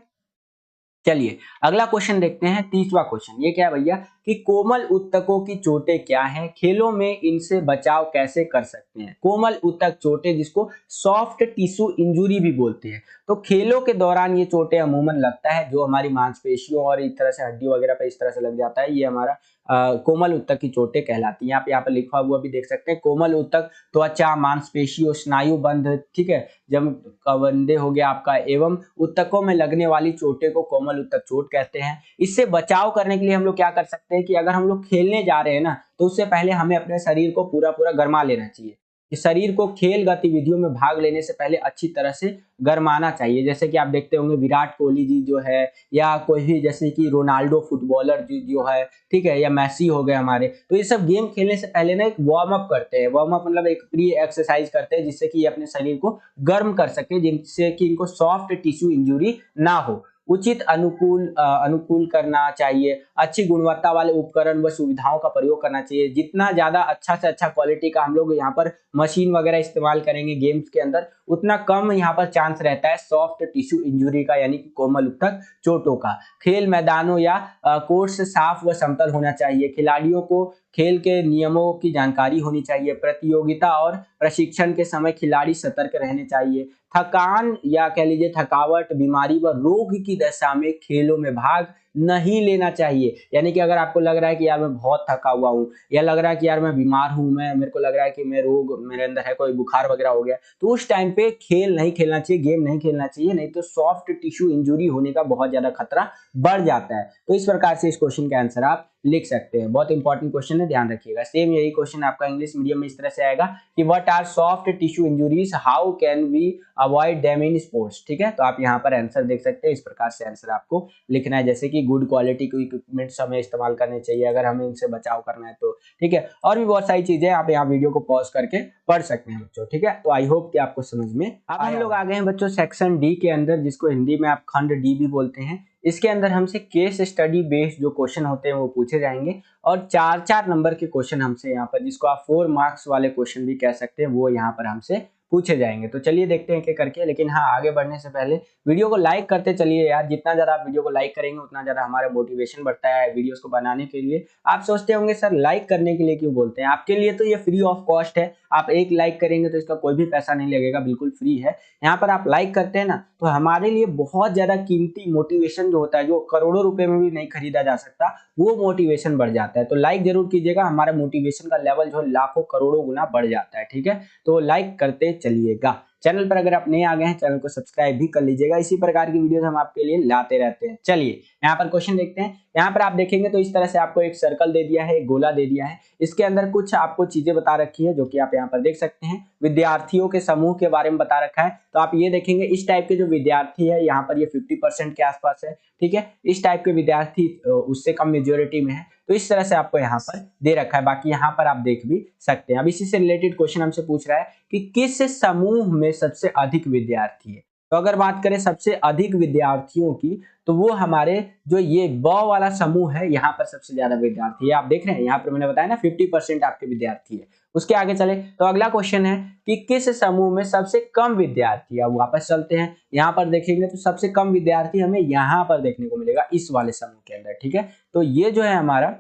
चलिए अगला क्वेश्चन देखते हैं, 30वां क्वेश्चन। ये क्या है भैया कि कोमल उत्तकों की चोटें क्या हैं, खेलों में इनसे बचाव कैसे कर सकते हैं। कोमल उत्तक चोटें जिसको सॉफ्ट टिश्यू इंजुरी भी बोलते हैं, तो खेलों के दौरान ये चोटें अमूमन लगता है जो हमारी मांसपेशियों और इस तरह से हड्डी वगैरह पे इस तरह से लग जाता है, ये हमारा कोमल उत्तक की चोटें कहलाती हैं। आप यहाँ पर लिखा हुआ भी देख सकते हैं, कोमल उत्तक त्वचा, मांसपेशियों, स्नायु बंध, ठीक है, जब कबंधे हो गया आपका, एवं उत्तकों में लगने वाली चोटें को कोमल उत्तक चोट कहते हैं। इससे बचाव करने के लिए हम लोग क्या कर सकते हैं कि अगर हम लोग खेलने जा रहे हैं ना, तो उससे पहले हमें अपने शरीर को पूरा पूरा गरमा लेना चाहिए। कि शरीर को खेल गतिविधियों में भाग लेने से पहले अच्छी तरह से गरमाना चाहिए। जैसे कि आप देखते होंगे विराट कोहली जी जो है, या कोई भी जैसे कि रोनाल्डो फुटबॉलर जी जो है, ठीक है, या मैसी हो गए हमारे, तो ये सब गेम खेलने से पहले ना एक वार्म अप करते हैं। वार्म अप मतलब एक प्री एक्सरसाइज करते हैं जिससे कि ये अपने शरीर को गर्म कर सके, जिससे कि इनको सॉफ्ट टिश्यू इंजुरी ना हो। उचित अनुकूल करना चाहिए, अच्छी गुणवत्ता वाले उपकरण व सुविधाओं का प्रयोग करना चाहिए। जितना ज्यादा अच्छा से अच्छा क्वालिटी का हम लोग यहाँ पर मशीन वगैरह इस्तेमाल करेंगे गेम्स के अंदर, उतना कम यहाँ पर चांस रहता है सॉफ्ट टिश्यू इंजुरी का, यानी कि कोमल उत्तक चोटों का। खेल मैदानों या कोर्स साफ व समतल होना चाहिए। खिलाड़ियों को खेल के नियमों की जानकारी होनी चाहिए। प्रतियोगिता और प्रशिक्षण के समय खिलाड़ी सतर्क रहने चाहिए। थकान या कह लीजिए थकावट, बीमारी व रोग की दशा में खेलों में भाग नहीं लेना चाहिए। यानी कि अगर आपको लग रहा है कि यार मैं बहुत थका हुआ हूँ, या लग रहा है कि यार मैं बीमार हूँ, मैं मेरे को लग रहा है कि मैं रोग मेरे अंदर है, कोई बुखार वगैरह हो गया, तो उस टाइम पे खेल नहीं खेलना चाहिए, गेम नहीं खेलना चाहिए, नहीं तो सॉफ्ट टिश्यू इंजरी होने का बहुत ज्यादा खतरा बढ़ जाता है। तो इस प्रकार से इस क्वेश्चन का आंसर आप लिख सकते हैं। बहुत इंपॉर्टेंट क्वेश्चन है, ध्यान रखिएगा। सेम यही क्वेश्चन आपका इंग्लिश मीडियम में इस तरह से आएगा कि what are soft tissue injuries, how can we avoid them in sports. ठीक है, तो आप यहाँ पर आंसर देख सकते हैं। इस प्रकार से आंसर आपको लिखना है, जैसे कि गुड क्वालिटी के इक्विपमेंट्स हमें इस्तेमाल करने चाहिए अगर हमें इनसे बचाव करना है तो। ठीक है, और भी बहुत सारी चीजें आप यहाँ वीडियो को पॉज करके पढ़ सकते हैं बच्चों। ठीक है, तो आई होप कि आपको समझ में। अब हम लोग आ गए हैं बच्चों सेक्शन डी के अंदर, जिसको हिंदी में आप खंड डी भी बोलते हैं। इसके अंदर हमसे केस स्टडी बेस्ड जो क्वेश्चन होते हैं वो पूछे जाएंगे, और 4-4 नंबर के क्वेश्चन हमसे यहाँ पर, जिसको आप 4 मार्क्स वाले क्वेश्चन भी कह सकते हैं, वो यहाँ पर हमसे पूछे जाएंगे। तो चलिए देखते हैं क्या करके। लेकिन हाँ, आगे बढ़ने से पहले वीडियो को लाइक करते चलिए यार। जितना ज्यादा आप वीडियो को लाइक करेंगे उतना ज्यादा हमारा मोटिवेशन बढ़ता है वीडियोस को बनाने के लिए। आप सोचते होंगे सर लाइक करने के लिए क्यों बोलते हैं, आपके लिए तो ये फ्री ऑफ कॉस्ट है। आप एक लाइक करेंगे तो इसका कोई भी पैसा नहीं लगेगा, बिल्कुल फ्री है। यहाँ पर आप लाइक करते हैं ना, तो हमारे लिए बहुत ज्यादा कीमती मोटिवेशन जो होता है, जो करोड़ों रुपए में भी नहीं खरीदा जा सकता, वो मोटिवेशन बढ़ जाता है। तो लाइक जरूर कीजिएगा, हमारा मोटिवेशन का लेवल जो लाखों करोड़ों गुना बढ़ जाता है। ठीक है, तो लाइक करते चलिएगा। चैनल पर अगर आप नए आ गए हैं, चैनल को सब्सक्राइब भी कर लीजिएगा। इसी प्रकार की वीडियोस हम आपके लिए लाते रहते हैं। चलिए यहाँ पर क्वेश्चन देखते हैं। यहाँ पर आप देखेंगे तो इस तरह से आपको एक सर्कल दे दिया है, एक गोला दे दिया है। इसके अंदर कुछ आपको चीजें बता रखी है, जो कि आप यहाँ पर देख सकते हैं। विद्यार्थियों के समूह के बारे में बता रखा है। तो आप ये देखेंगे इस टाइप के जो विद्यार्थी है, यहाँ पर ये 50% के आसपास है। ठीक है, इस टाइप के विद्यार्थी उससे कम मेजोरिटी में है। तो इस तरह से आपको यहाँ पर दे रखा है, बाकी यहाँ पर आप देख भी सकते हैं। अब इसी से रिलेटेड क्वेश्चन हमसे पूछ रहा है कि किस समूह में सबसे अधिक विद्यार्थी है। तो अगर बात करें सबसे अधिक विद्यार्थियों की, तो वो हमारे जो ये ब वाला समूह है, यहाँ पर सबसे ज्यादा विद्यार्थी है। आप देख रहे हैं यहाँ पर मैंने बताया ना 50% आपके विद्यार्थी है। उसके आगे चले तो अगला क्वेश्चन है कि किस समूह में सबसे कम विद्यार्थी है। अब वापस चलते हैं, यहाँ पर देखेंगे तो सबसे कम विद्यार्थी हमें यहाँ पर देखने को मिलेगा, इस वाले समूह के अंदर। ठीक है, तो ये जो है हमारा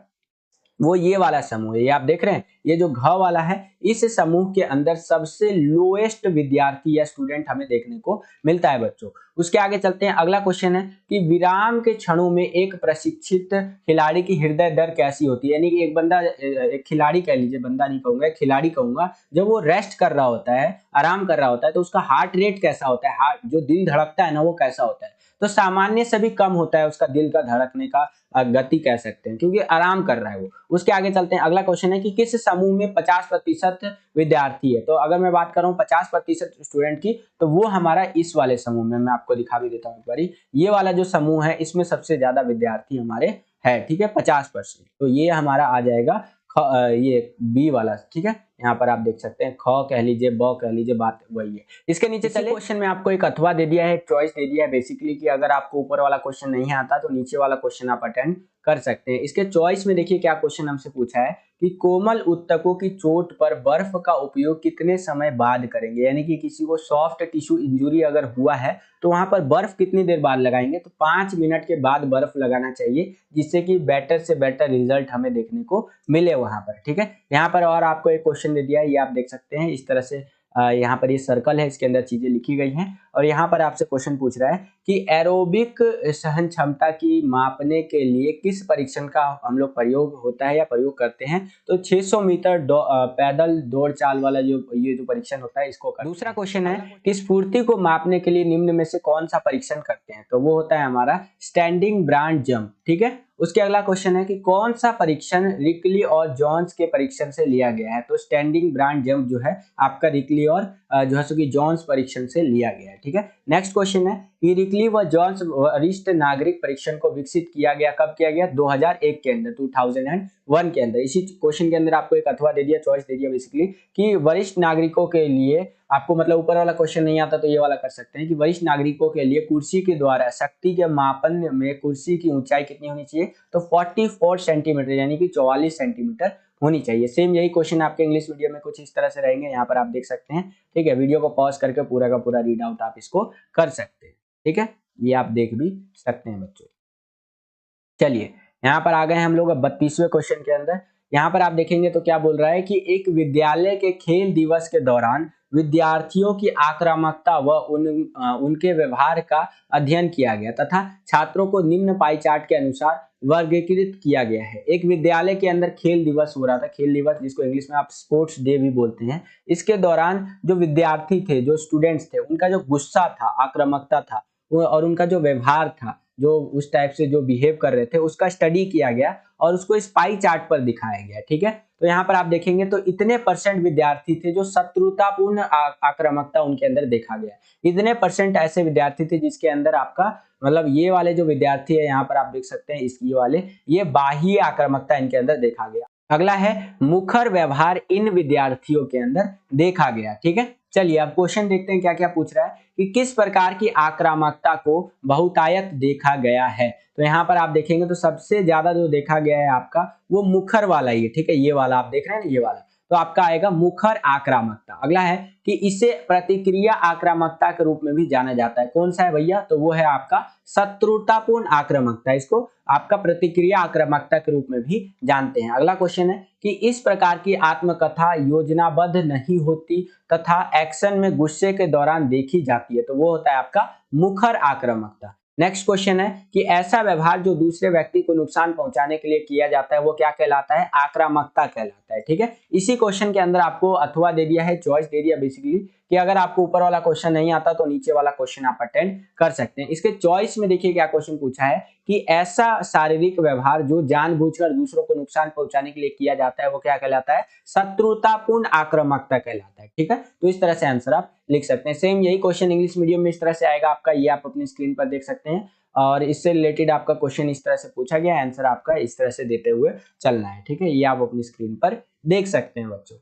वो ये वाला समूह है, ये आप देख रहे हैं, ये जो घ वाला है, इस समूह के अंदर सबसे लोएस्ट विद्यार्थी या स्टूडेंट हमें देखने को मिलता है बच्चों। उसके आगे चलते हैं। अगला क्वेश्चन है कि विराम के क्षणों में एक प्रशिक्षित खिलाड़ी की हृदय दर कैसी होती है। यानी कि एक बंदा, एक खिलाड़ी कह लीजिए, बंदा नहीं कहूंगा, एक खिलाड़ी कहूंगा, जब वो रेस्ट कर रहा होता है, आराम कर रहा होता है, तो उसका हार्ट रेट कैसा होता है, हार्ट जो दिल धड़कता है ना, वो कैसा होता है। तो सामान्य से भी कम होता है उसका दिल का धड़कने का गति कह सकते हैं, क्योंकि आराम कर रहा है वो। उसके आगे चलते हैं। अगला क्वेश्चन है कि किस समूह में 50% विद्यार्थी है। तो अगर मैं बात करूं 50% स्टूडेंट की, तो वो हमारा इस वाले समूह में, मैं आपको दिखा भी देता हूं एक बारी, ये वाला जो समूह है इसमें सबसे ज्यादा विद्यार्थी हमारे है। ठीक है, 50%। तो ये हमारा आ जाएगा ये बी वाला। ठीक है, यहाँ पर आप देख सकते हैं, ख कह लीजिए, ब कह लीजिए, बात वही है। इसके नीचे चलिए, क्वेश्चन में आपको एक अथवा दे दिया है, एक चॉइस दे दिया है बेसिकली, कि अगर आपको ऊपर वाला क्वेश्चन नहीं आता तो नीचे वाला क्वेश्चन आप अटेंड कर सकते हैं। इसके चॉइस में देखिए क्या क्वेश्चन हमसे पूछा है कि कोमल उत्तकों की चोट पर बर्फ का उपयोग कितने समय बाद करेंगे। यानी कि किसी को सॉफ्ट टिश्यू इंजरी अगर हुआ है तो वहां पर बर्फ कितनी देर बाद लगाएंगे। तो 5 मिनट के बाद बर्फ लगाना चाहिए, जिससे कि बेटर से बेटर रिजल्ट हमें देखने को मिले वहां पर। ठीक है, यहाँ पर और आपको एक क्वेश्चन दे दिया है, ये आप देख सकते हैं। इस तरह से यहाँ पर ये सर्कल है, इसके अंदर चीजें लिखी गई हैं, और यहाँ पर आपसे क्वेश्चन पूछ रहा है कि एरोबिक सहन क्षमता की मापने के लिए किस परीक्षण का हम लोग प्रयोग होता है या प्रयोग करते हैं। तो 600 मीटर पैदल दौड़ चाल वाला जो ये जो परीक्षण होता है, इसको करते हैं। दूसरा क्वेश्चन है कि स्फूर्ति को मापने के लिए निम्न में से कौन सा परीक्षण करते हैं। तो वो होता है हमारा स्टैंडिंग ब्रांड जंप। ठीक है, उसके अगला क्वेश्चन है कि कौन सा परीक्षण रिकली और जॉन्स के परीक्षण से लिया गया है। तो स्टैंडिंग ब्रांड जंप जो है आपका रिकली और जो है सो कि जॉन्स परीक्षण से लिया गया है। ठीक है, नेक्स्ट क्वेश्चन है कि रिकली व जॉन्स वरिष्ठ नागरिक परीक्षण को विकसित किया गया, कब किया गया, 2001 के अंदर, 2001 के अंदर। इसी क्वेश्चन के अंदर आपको एक अथवा दे दिया, चॉइस दे दिया बेसिकली, कि वरिष्ठ नागरिकों के लिए, आपको मतलब ऊपर वाला क्वेश्चन नहीं आता तो ये वाला कर सकते हैं, कि वरिष्ठ नागरिकों के लिए कुर्सी के द्वारा शक्ति के मापन में कुर्सी की ऊंचाई कितनी होनी चाहिए। तो 44 सेंटीमीटर, यानी कि 44 सेंटीमीटर होनी चाहिए। सेम यही क्वेश्चन आपके इंग्लिश मीडियम में कुछ इस तरह से रहेंगे, यहाँ पर आप देख सकते हैं। ठीक है, वीडियो को पॉज करके पूरा का पूरा रीड आउट आप इसको कर सकते हैं। ठीक है, ये आप देख भी सकते हैं बच्चों। चलिए यहाँ पर आ गए हम लोग अब 32वें क्वेश्चन के अंदर। यहाँ पर आप देखेंगे तो क्या बोल रहा है कि एक विद्यालय के खेल दिवस के दौरान विद्यार्थियों की आक्रामकता व उनके व्यवहार का अध्ययन किया गया तथा छात्रों को निम्न पाई चार्ट के अनुसार वर्गीकृत किया गया है। एक विद्यालय के अंदर खेल दिवस हो रहा था, खेल दिवस जिसको इंग्लिश में आप स्पोर्ट्स डे भी बोलते हैं। इसके दौरान जो विद्यार्थी थे, जो स्टूडेंट्स थे, उनका जो गुस्सा था, आक्रामकता था और उनका जो व्यवहार था, जो उस टाइप से जो बिहेव कर रहे थे, उसका स्टडी किया गया और उसको इस पाई चार्ट पर दिखाया गया। ठीक है, तो यहाँ पर आप देखेंगे तो इतने परसेंट विद्यार्थी थे जो शत्रुतापूर्ण आक्रामकता उनके अंदर देखा गया। इतने परसेंट ऐसे विद्यार्थी थे जिसके अंदर आपका मतलब ये वाले जो विद्यार्थी है, यहाँ पर आप देख सकते हैं इस ये वाले, ये बाह्य आक्रामकता इनके अंदर देखा गया। अगला है मुखर व्यवहार इन विद्यार्थियों के अंदर देखा गया। ठीक है, चलिए अब क्वेश्चन देखते हैं क्या क्या पूछ रहा है कि किस प्रकार की आक्रामकता को बहुतायत देखा गया है। तो यहाँ पर आप देखेंगे तो सबसे ज्यादा जो देखा गया है आपका वो मुखर वाला ही है। ठीक है, ये वाला आप देख रहे हैं ना, ये वाला, तो आपका आएगा मुखर आक्रामकता। अगला है कि इसे प्रतिक्रिया आक्रामकता के रूप में भी जाना जाता है। कौन सा है भैया? तो वो है आपका शत्रुतापूर्ण आक्रामकता। इसको आपका प्रतिक्रिया आक्रामकता के रूप में भी जानते हैं। अगला क्वेश्चन है कि इस प्रकार की आत्मकथा योजनाबद्ध नहीं होती तथा एक्शन में गुस्से के दौरान देखी जाती है, तो वो होता है आपका मुखर आक्रामकता। नेक्स्ट क्वेश्चन है कि ऐसा व्यवहार जो दूसरे व्यक्ति को नुकसान पहुंचाने के लिए किया जाता है वो क्या कहलाता है? आक्रामकता कहलाता है। ठीक है, इसी क्वेश्चन के अंदर आपको अथवा दे दिया है, चॉइस दे दिया बेसिकली कि अगर आपको ऊपर वाला क्वेश्चन नहीं आता तो नीचे वाला क्वेश्चन आप अटेंड कर सकते हैं। इसके चॉइस में देखिए क्या क्वेश्चन पूछा है कि ऐसा शारीरिक व्यवहार जो जानबूझकर दूसरों को नुकसान पहुंचाने के लिए किया जाता है वो क्या कहलाता है? शत्रुतापूर्ण आक्रामकता कहलाता है। ठीक है, तो इस तरह से आंसर आप लिख सकते हैं। सेम यही क्वेश्चन इंग्लिश मीडियम में इस तरह से आएगा आपका, ये आप अपनी स्क्रीन पर देख सकते हैं और इससे रिलेटेड आपका क्वेश्चन इस तरह से पूछा गया, आंसर आपका इस तरह से देते हुए चलना है। ठीक है, ये आप अपनी स्क्रीन पर देख सकते हैं बच्चों।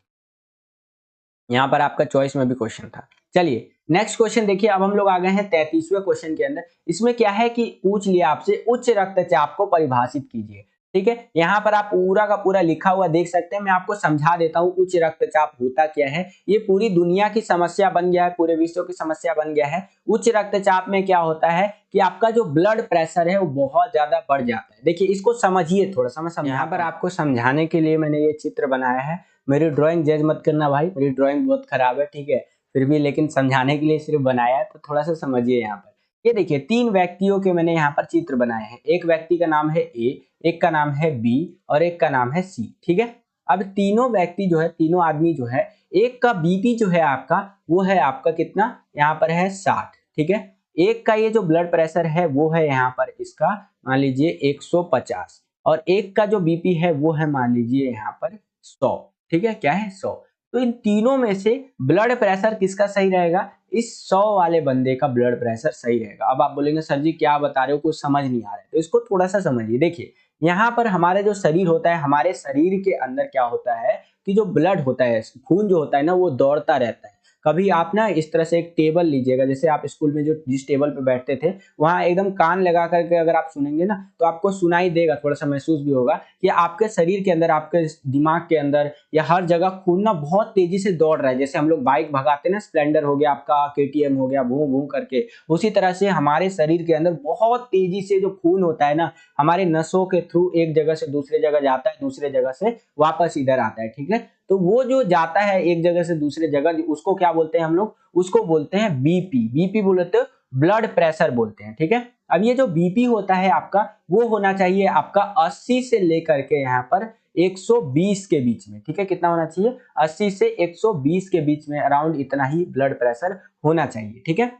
यहाँ पर आपका चॉइस में भी क्वेश्चन था। चलिए नेक्स्ट क्वेश्चन देखिए, अब हम लोग आ गए हैं 33वें क्वेश्चन के अंदर। इसमें क्या है कि पूछ लिया आपसे उच्च रक्तचाप को परिभाषित कीजिए। ठीक है, यहाँ पर आप पूरा का पूरा लिखा हुआ देख सकते हैं। मैं आपको समझा देता हूँ उच्च रक्तचाप होता क्या है। ये पूरी दुनिया की समस्या बन गया है, पूरे विश्व की समस्या बन गया है। उच्च रक्तचाप में क्या होता है कि आपका जो ब्लड प्रेशर है वो बहुत ज्यादा बढ़ जाता है। देखिए इसको समझिए थोड़ा सा, मैं यहाँ पर आपको समझाने के लिए मैंने ये चित्र बनाया है। मेरी ड्राइंग जज मत करना भाई, मेरी ड्राइंग बहुत खराब है। ठीक है, फिर भी लेकिन समझाने के लिए सिर्फ बनाया है, तो थोड़ा सा समझिए। यहाँ पर ये देखिए तीन व्यक्तियों के मैंने यहाँ पर चित्र बनाए हैं। एक व्यक्ति का नाम है ए, एक का नाम है बी और एक का नाम है सी। ठीक है, अब तीनों व्यक्ति जो है, तीनों आदमी जो है, एक का बीपी जो है आपका वो है आपका कितना, यहाँ पर है 60। ठीक है, एक का ये जो ब्लड प्रेशर है वो है यहाँ पर इसका मान लीजिए 150 और एक का जो बीपी है वो है मान लीजिए यहाँ पर 100। ठीक है, क्या है 100। तो इन तीनों में से ब्लड प्रेशर किसका सही रहेगा? इस 100 वाले बंदे का ब्लड प्रेशर सही रहेगा। अब आप बोलेंगे सर जी क्या बता रहे हो, कुछ समझ नहीं आ रहा है, तो इसको थोड़ा सा समझिए। देखिए यहाँ पर हमारे जो शरीर होता है, हमारे शरीर के अंदर क्या होता है कि जो ब्लड होता है, खून जो होता है ना, वो दौड़ता रहता है। कभी आप ना इस तरह से एक टेबल लीजिएगा, जैसे आप स्कूल में जो जिस टेबल पे बैठते थे वहां एकदम कान लगा करके अगर आप सुनेंगे ना तो आपको सुनाई देगा, थोड़ा सा महसूस भी होगा कि आपके शरीर के अंदर, आपके दिमाग के अंदर या हर जगह खून ना बहुत तेजी से दौड़ रहा है। जैसे हम लोग बाइक भगाते हैं ना, स्प्लेंडर हो गया आपका, केटीएम हो गया, भू भू करके, उसी तरह से हमारे शरीर के अंदर बहुत तेजी से जो खून होता है ना, हमारे नसों के थ्रू एक जगह से दूसरे जगह जाता है, दूसरे जगह से वापस इधर आता है। ठीक है, तो वो जो जाता है एक जगह से दूसरे जगह, उसको क्या बोलते हैं हम लोग? उसको बोलते हैं बीपी। बीपी बोलते हैं, ब्लड प्रेशर बोलते हैं। ठीक है, अब ये जो बीपी होता है आपका वो होना चाहिए आपका 80 से लेकर के यहाँ पर 120 के बीच में। ठीक है, कितना होना चाहिए? 80 से 120 के बीच में, अराउंड इतना ही ब्लड प्रेशर होना चाहिए। ठीक है,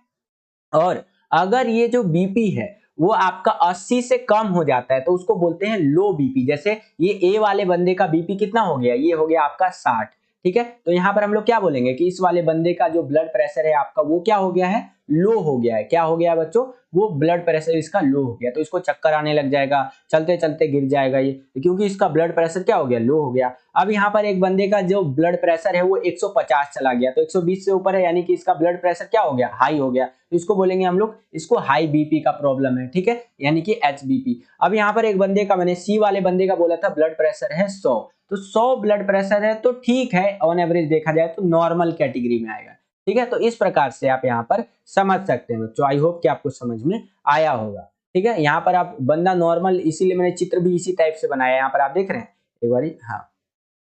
और अगर ये जो बीपी है वो आपका 80 से कम हो जाता है तो उसको बोलते हैं लो बीपी। जैसे ये ए वाले बंदे का बीपी कितना हो गया? ये हो गया आपका 60। ठीक है, तो यहाँ पर हम लोग क्या बोलेंगे कि इस वाले बंदे का जो ब्लड प्रेशर है आपका वो क्या हो गया है? लो हो गया है। क्या हो गया बच्चों? वो ब्लड प्रेशर इसका लो हो गया, तो इसको चक्कर आने लग जाएगा, चलते चलते गिर जाएगा ये, क्योंकि इसका ब्लड प्रेशर क्या हो गया? लो हो गया। अब यहाँ पर एक बंदे का जो ब्लड प्रेशर है वो 150 चला गया, तो 120 से ऊपर है, यानी कि इसका ब्लड प्रेशर क्या हो गया? हाई हो गया, तो इसको बोलेंगे हम लोग, इसको हाई बीपी का प्रॉब्लम है। ठीक है, यानी कि एचबीपी। अब यहाँ पर एक बंदे का, मैंने सी वाले बंदे का बोला था, ब्लड प्रेशर है 100, तो 100 ब्लड प्रेशर है तो ठीक है, ऑन एवरेज देखा जाए तो नॉर्मल कैटेगरी में आएगा। ठीक है, तो इस प्रकार से आप यहाँ पर समझ सकते हैं बच्चों। आई होप कि आपको समझ में आया होगा। ठीक है, यहाँ पर आप बंदा नॉर्मल, इसीलिए मैंने चित्र भी इसी टाइप से बनाया है। यहाँ पर आप देख रहे हैं एक बारी, हाँ,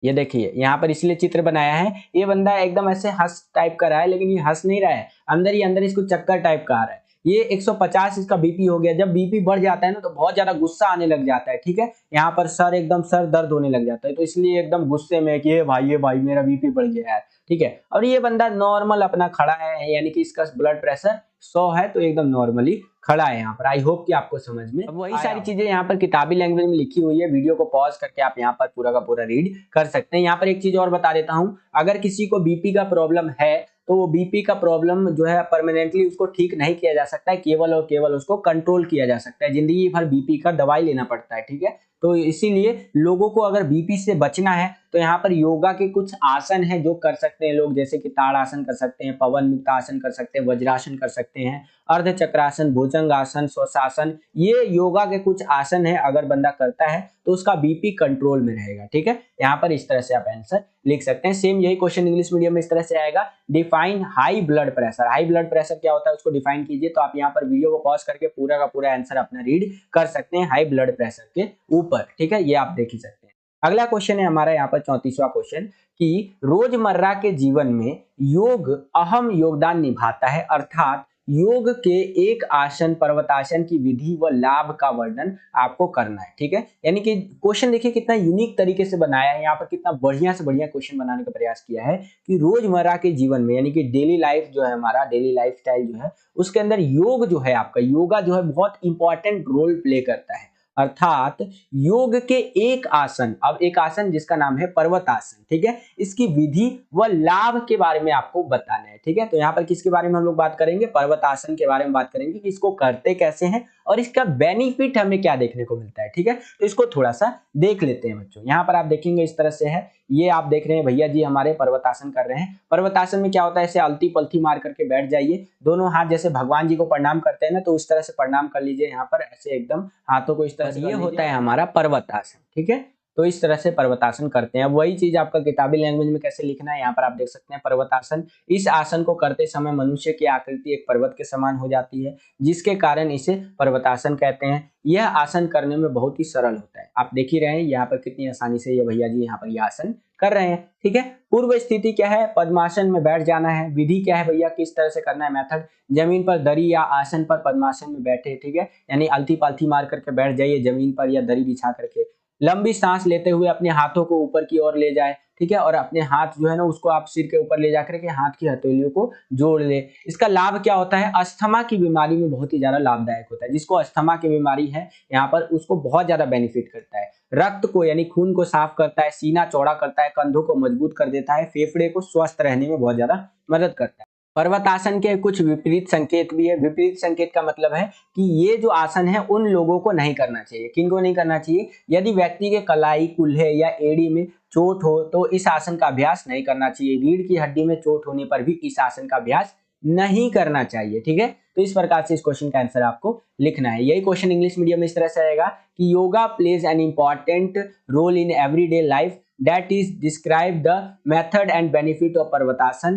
ये देखिए यहाँ पर इसलिए चित्र बनाया है, ये बंदा एकदम ऐसे हंस टाइप का रहा है, लेकिन ये हंस नहीं रहा है, अंदर ही अंदर इसको चक्कर टाइप का आ रहा है। ये 150 इसका बीपी हो गया। जब बीपी बढ़ जाता है ना तो बहुत ज्यादा गुस्सा आने लग जाता है, ठीक है। यहाँ पर सर दर्द होने लग जाता है, तो इसलिए एकदम गुस्से में कि ये भाई मेरा बीपी बढ़ गया है, ठीक है। और ये बंदा नॉर्मल अपना खड़ा है, यानी कि इसका ब्लड प्रेशर 100 है, तो एकदम नॉर्मली खड़ा है यहाँ पर। आई होप कि आपको समझ में। अब वही सारी चीजें यहाँ पर किताबी लैंग्वेज में लिखी हुई है, वीडियो को पॉज करके आप यहाँ पर पूरा का पूरा रीड कर सकते हैं। यहाँ पर एक चीज और बता देता हूँ, अगर किसी को बीपी का प्रॉब्लम है तो वो बीपी का प्रॉब्लम जो है परमानेंटली उसको ठीक नहीं किया जा सकता है, केवल और केवल उसको कंट्रोल किया जा सकता है। जिंदगी भर बीपी का दवाई लेना पड़ता है, ठीक है। तो इसीलिए लोगों को अगर बीपी से बचना है तो यहाँ पर योगा के कुछ आसन है जो कर सकते हैं लोग, जैसे कि ताड़ासन कर सकते हैं, पवन मुक्त आसन कर सकते हैं, वज्रासन कर सकते हैं, अर्ध चक्रासन, भुजंगासन, श्वासासन, ये योगा के कुछ आसन है। अगर बंदा करता है तो उसका बीपी कंट्रोल में रहेगा, ठीक है। यहाँ पर इस तरह से आप आंसर लिख सकते हैं। सेम यही क्वेश्चन इंग्लिश मीडियम में इस तरह से आएगा, define high blood pressure. High blood pressure क्या होता है उसको डिफाइन कीजिए। तो आप यहाँ पर वीडियो को पॉज करके पूरा का पूरा आंसर अपना रीड कर सकते हैं हाई ब्लड प्रेशर के ऊपर, ठीक है। ये आप देख ही सकते हैं। अगला क्वेश्चन है हमारा यहाँ पर 34वां क्वेश्चन कि रोजमर्रा के जीवन में योग अहम योगदान निभाता है, अर्थात योग के एक आसन पर्वतासन की विधि व लाभ का वर्णन आपको करना है, ठीक है। यानी कि क्वेश्चन देखिए कितना यूनिक तरीके से बनाया है, यहाँ पर कितना बढ़िया से बढ़िया क्वेश्चन बनाने का प्रयास किया है कि रोजमर्रा के जीवन में, यानी कि डेली लाइफ जो है हमारा, डेली लाइफ स्टाइल जो है उसके अंदर योग जो है आपका, योगा जो है बहुत इंपॉर्टेंट रोल प्ले करता है। अर्थात योग के एक आसन, अब एक आसन जिसका नाम है पर्वतासन, ठीक है, इसकी विधि व लाभ के बारे में आपको बताना है, ठीक है। तो यहाँ पर किसके बारे में हम लोग बात करेंगे, पर्वतासन के बारे में बात करेंगे कि इसको करते कैसे हैं और इसका बेनिफिट हमें क्या देखने को मिलता है, ठीक है। तो इसको थोड़ा सा देख लेते हैं बच्चों। यहाँ पर आप देखेंगे इस तरह से है, ये आप देख रहे हैं भैया जी हमारे पर्वतासन कर रहे हैं। पर्वतासन में क्या होता है, ऐसे अलती पलथी मार करके बैठ जाइए, दोनों हाथ जैसे भगवान जी को प्रणाम करते हैं ना, तो उस तरह से प्रणाम कर लीजिए। यहाँ पर ऐसे एकदम हाथों को इस तरह से, ये होता है हमारा पर्वतासन, ठीक है। तो इस तरह से पर्वतासन करते हैं। अब वही चीज आपका किताबी लैंग्वेज में कैसे लिखना है, यहाँ पर आप देख सकते हैं पर्वतासन। इस आसन को करते समय मनुष्य की आकृति एक पर्वत के समान हो जाती है, जिसके कारण इसे पर्वतासन कहते हैं। यह आसन करने में बहुत ही सरल होता है। आप देख ही रहे हैं यहाँ पर कितनी आसानी से ये भैया जी यहाँ पर यह आसन कर रहे हैं, ठीक है। पूर्व स्थिति क्या है, पद्मासन में बैठ जाना है। विधि क्या है भैया, किस तरह से करना है, मेथड, जमीन पर दरी या आसन पर पद्मासन में बैठे, ठीक है, यानी अलती पालथी मार करके बैठ जाइए जमीन पर या दरी बिछा करके। लंबी सांस लेते हुए अपने हाथों को ऊपर की ओर ले जाए, ठीक है, और अपने हाथ जो है ना उसको आप सिर के ऊपर ले जाकर के हाथ की हथेलियों को जोड़ ले। इसका लाभ क्या होता है, अस्थमा की बीमारी में बहुत ही ज्यादा लाभदायक होता है। जिसको अस्थमा की बीमारी है यहाँ पर उसको बहुत ज्यादा बेनिफिट करता है। रक्त को यानी खून को साफ करता है, सीना चौड़ा करता है, कंधों को मजबूत कर देता है, फेफड़े को स्वस्थ रहने में बहुत ज्यादा मदद करता है। पर्वतासन के कुछ विपरीत संकेत भी है। विपरीत संकेत का मतलब है कि ये जो आसन है उन लोगों को नहीं करना चाहिए। किनको नहीं करना चाहिए, यदि व्यक्ति के कलाई, कूल्हे या एड़ी में चोट हो तो इस आसन का अभ्यास नहीं करना चाहिए। रीढ़ की हड्डी में चोट होने पर भी इस आसन का अभ्यास नहीं करना चाहिए, ठीक है। तो इस प्रकार से इस क्वेश्चन का आंसर आपको लिखना है। यही क्वेश्चन इंग्लिश मीडियम में इस तरह से आएगा कि yoga plays an important role in everyday life that is describe the method and benefit of parvatasana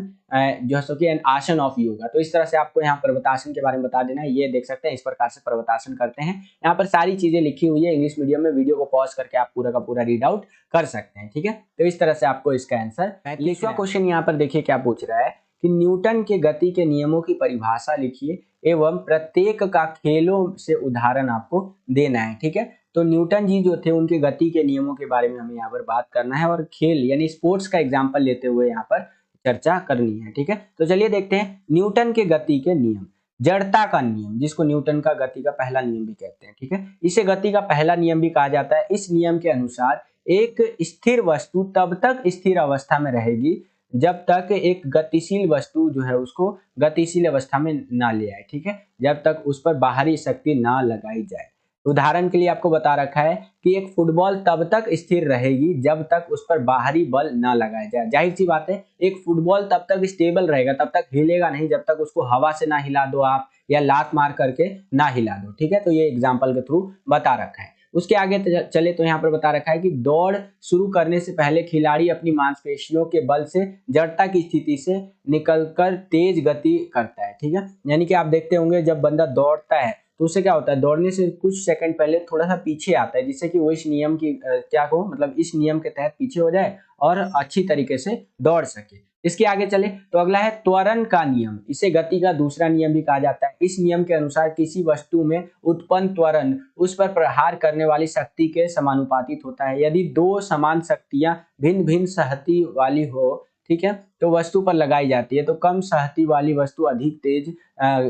जो सो कि एन आसन ऑफ योगा। तो इस तरह से आपको यहाँ पर्वतासन के बारे में बता देना है। ये देख सकते हैं इस प्रकार से पर्वतासन करते हैं। यहाँ पर सारी चीजें लिखी हुई है इंग्लिश मीडियम में, वीडियो को पॉज करके आप पूरा का पूरा रीड आउट कर सकते हैं, ठीक है। तो इस तरह से आपको इसका आंसर। 35वां क्वेश्चन यहाँ पर देखिए क्या पूछ रहा है कि न्यूटन के गति के नियमों की परिभाषा लिखिए एवं प्रत्येक का खेलों से उदाहरण आपको देना है, ठीक है। तो न्यूटन जी जो थे उनके गति के नियमों के बारे में हमें यहाँ पर बात करना है और खेल यानी स्पोर्ट्स का एग्जांपल लेते हुए यहाँ पर चर्चा करनी है, ठीक है। तो चलिए देखते हैं न्यूटन के गति के नियम। जड़ता का नियम, जिसको न्यूटन का गति का पहला नियम भी कहते हैं, ठीक है, इसे गति का पहला नियम भी कहा जाता है। इस नियम के अनुसार एक स्थिर वस्तु तब तक स्थिर अवस्था में रहेगी जब तक एक गतिशील वस्तु जो है उसको गतिशील अवस्था में ना ले आए, ठीक है, जब तक उस पर बाहरी शक्ति ना लगाई जाए। उदाहरण के लिए आपको बता रखा है कि एक फुटबॉल तब तक स्थिर रहेगी जब तक उस पर बाहरी बल ना लगाया जाए। जाहिर सी बात है एक फुटबॉल तब तक स्टेबल रहेगा, तब तक हिलेगा नहीं जब तक उसको हवा से ना हिला दो आप या लात मार करके ना हिला दो, ठीक है। तो ये एग्जाम्पल के थ्रू बता रखा है। उसके आगे चले तो यहाँ पर बता रखा है कि दौड़ शुरू करने से पहले खिलाड़ी अपनी मांसपेशियों के बल से जड़ता की स्थिति से निकलकर तेज गति करता है, ठीक है। यानी कि आप देखते होंगे जब बंदा दौड़ता है तो उससे क्या होता है, दौड़ने से कुछ सेकंड पहले थोड़ा सा पीछे आता है, जिससे कि वो इस नियम की क्या को मतलब इस नियम के तहत पीछे हो जाए और अच्छी तरीके से दौड़ सके। इसके आगे चले तो अगला है त्वरण का नियम। इसे गति का दूसरा नियम भी कहा जाता है। इस नियम के अनुसार किसी वस्तु में उत्पन्न त्वरण उस पर प्रहार करने वाली शक्ति के समानुपातित होता है। यदि दो समान शक्तियां भिन्न भिन्न सहती वाली हो, ठीक है, तो वस्तु पर लगाई जाती है, तो कम सहती वाली वस्तु अधिक तेज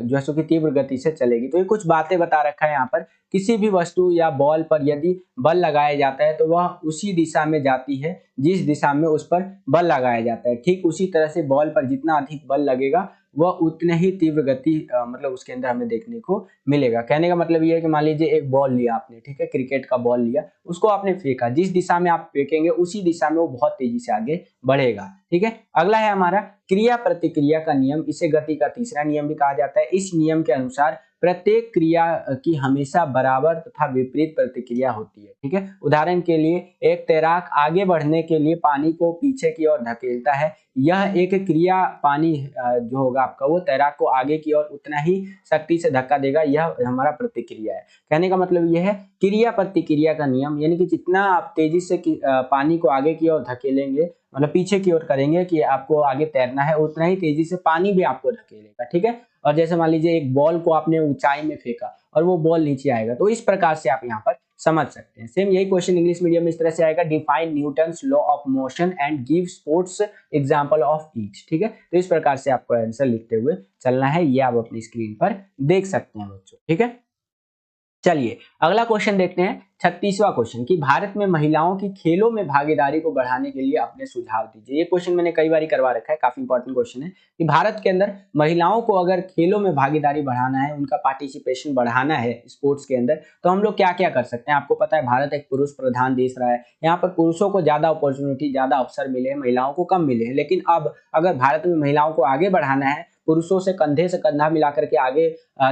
जो कि तीव्र गति से चलेगी। तो ये कुछ बातें बता रखा है यहाँ पर। किसी भी वस्तु या बॉल पर यदि बल लगाया जाता है तो वह उसी दिशा में जाती है जिस दिशा में उस पर बल लगाया जाता है। ठीक उसी तरह से बॉल पर जितना अधिक बल लगेगा वह उतने ही तीव्र गति मतलब उसके अंदर हमें देखने को मिलेगा। कहने का मतलब ये है कि मान लीजिए एक बॉल लिया आपने, ठीक है, क्रिकेट का बॉल लिया, उसको आपने फेंका, जिस दिशा में आप फेंकेंगे उसी दिशा में वो बहुत तेजी से आगे बढ़ेगा। ठीक है, अगला है हमारा क्रिया प्रतिक्रिया का नियम। इसे गति का तीसरा नियम भी कहा जाता है। इस नियम के अनुसार प्रत्येक क्रिया की हमेशा बराबर तथा विपरीत प्रतिक्रिया होती है। ठीक है, उदाहरण के लिए एक तैराक आगे बढ़ने के लिए पानी को पीछे की ओर धकेलता है। यह एक क्रिया, पानी जो होगा आपका वो तैराक को आगे की ओर उतना ही शक्ति से धक्का देगा, यह हमारा प्रतिक्रिया है। कहने का मतलब यह है क्रिया प्रतिक्रिया का नियम, यानी कि जितना आप तेजी से पानी को आगे की ओर धकेलेंगे, मतलब पीछे की ओर करेंगे कि आपको आगे तैरना है, उतना ही तेजी से पानी भी आपको धकेलेगा। ठीक है, और जैसे मान लीजिए एक बॉल को आपने ऊंचाई में फेंका और वो बॉल नीचे आएगा, तो इस प्रकार से आप यहाँ पर समझ सकते हैं। सेम यही क्वेश्चन इंग्लिश मीडियम में इस तरह से आएगा, define Newton's law of motion and give sports example of each. ठीक है, तो इस प्रकार से आपको आंसर लिखते हुए चलना है, ये आप अपनी स्क्रीन पर देख सकते हैं बच्चों। ठीक है, चलिए अगला क्वेश्चन देखते हैं, 36वां क्वेश्चन कि भारत में महिलाओं की खेलों में भागीदारी को बढ़ाने के लिए अपने सुझाव दीजिए। ये क्वेश्चन मैंने कई बार करवा रखा है, काफी इंपॉर्टेंट क्वेश्चन है कि भारत के अंदर महिलाओं को अगर खेलों में भागीदारी बढ़ाना है, उनका पार्टिसिपेशन बढ़ाना है स्पोर्ट्स के अंदर, तो हम लोग क्या क्या कर सकते हैं। आपको पता है भारत एक पुरुष प्रधान देश रहा है, यहाँ पर पुरुषों को ज्यादा अपॉर्चुनिटी, ज्यादा अवसर मिले हैं, महिलाओं को कम मिले हैं। लेकिन अब अगर भारत में महिलाओं को आगे बढ़ाना है, पुरुषों से कंधा मिला करके आगे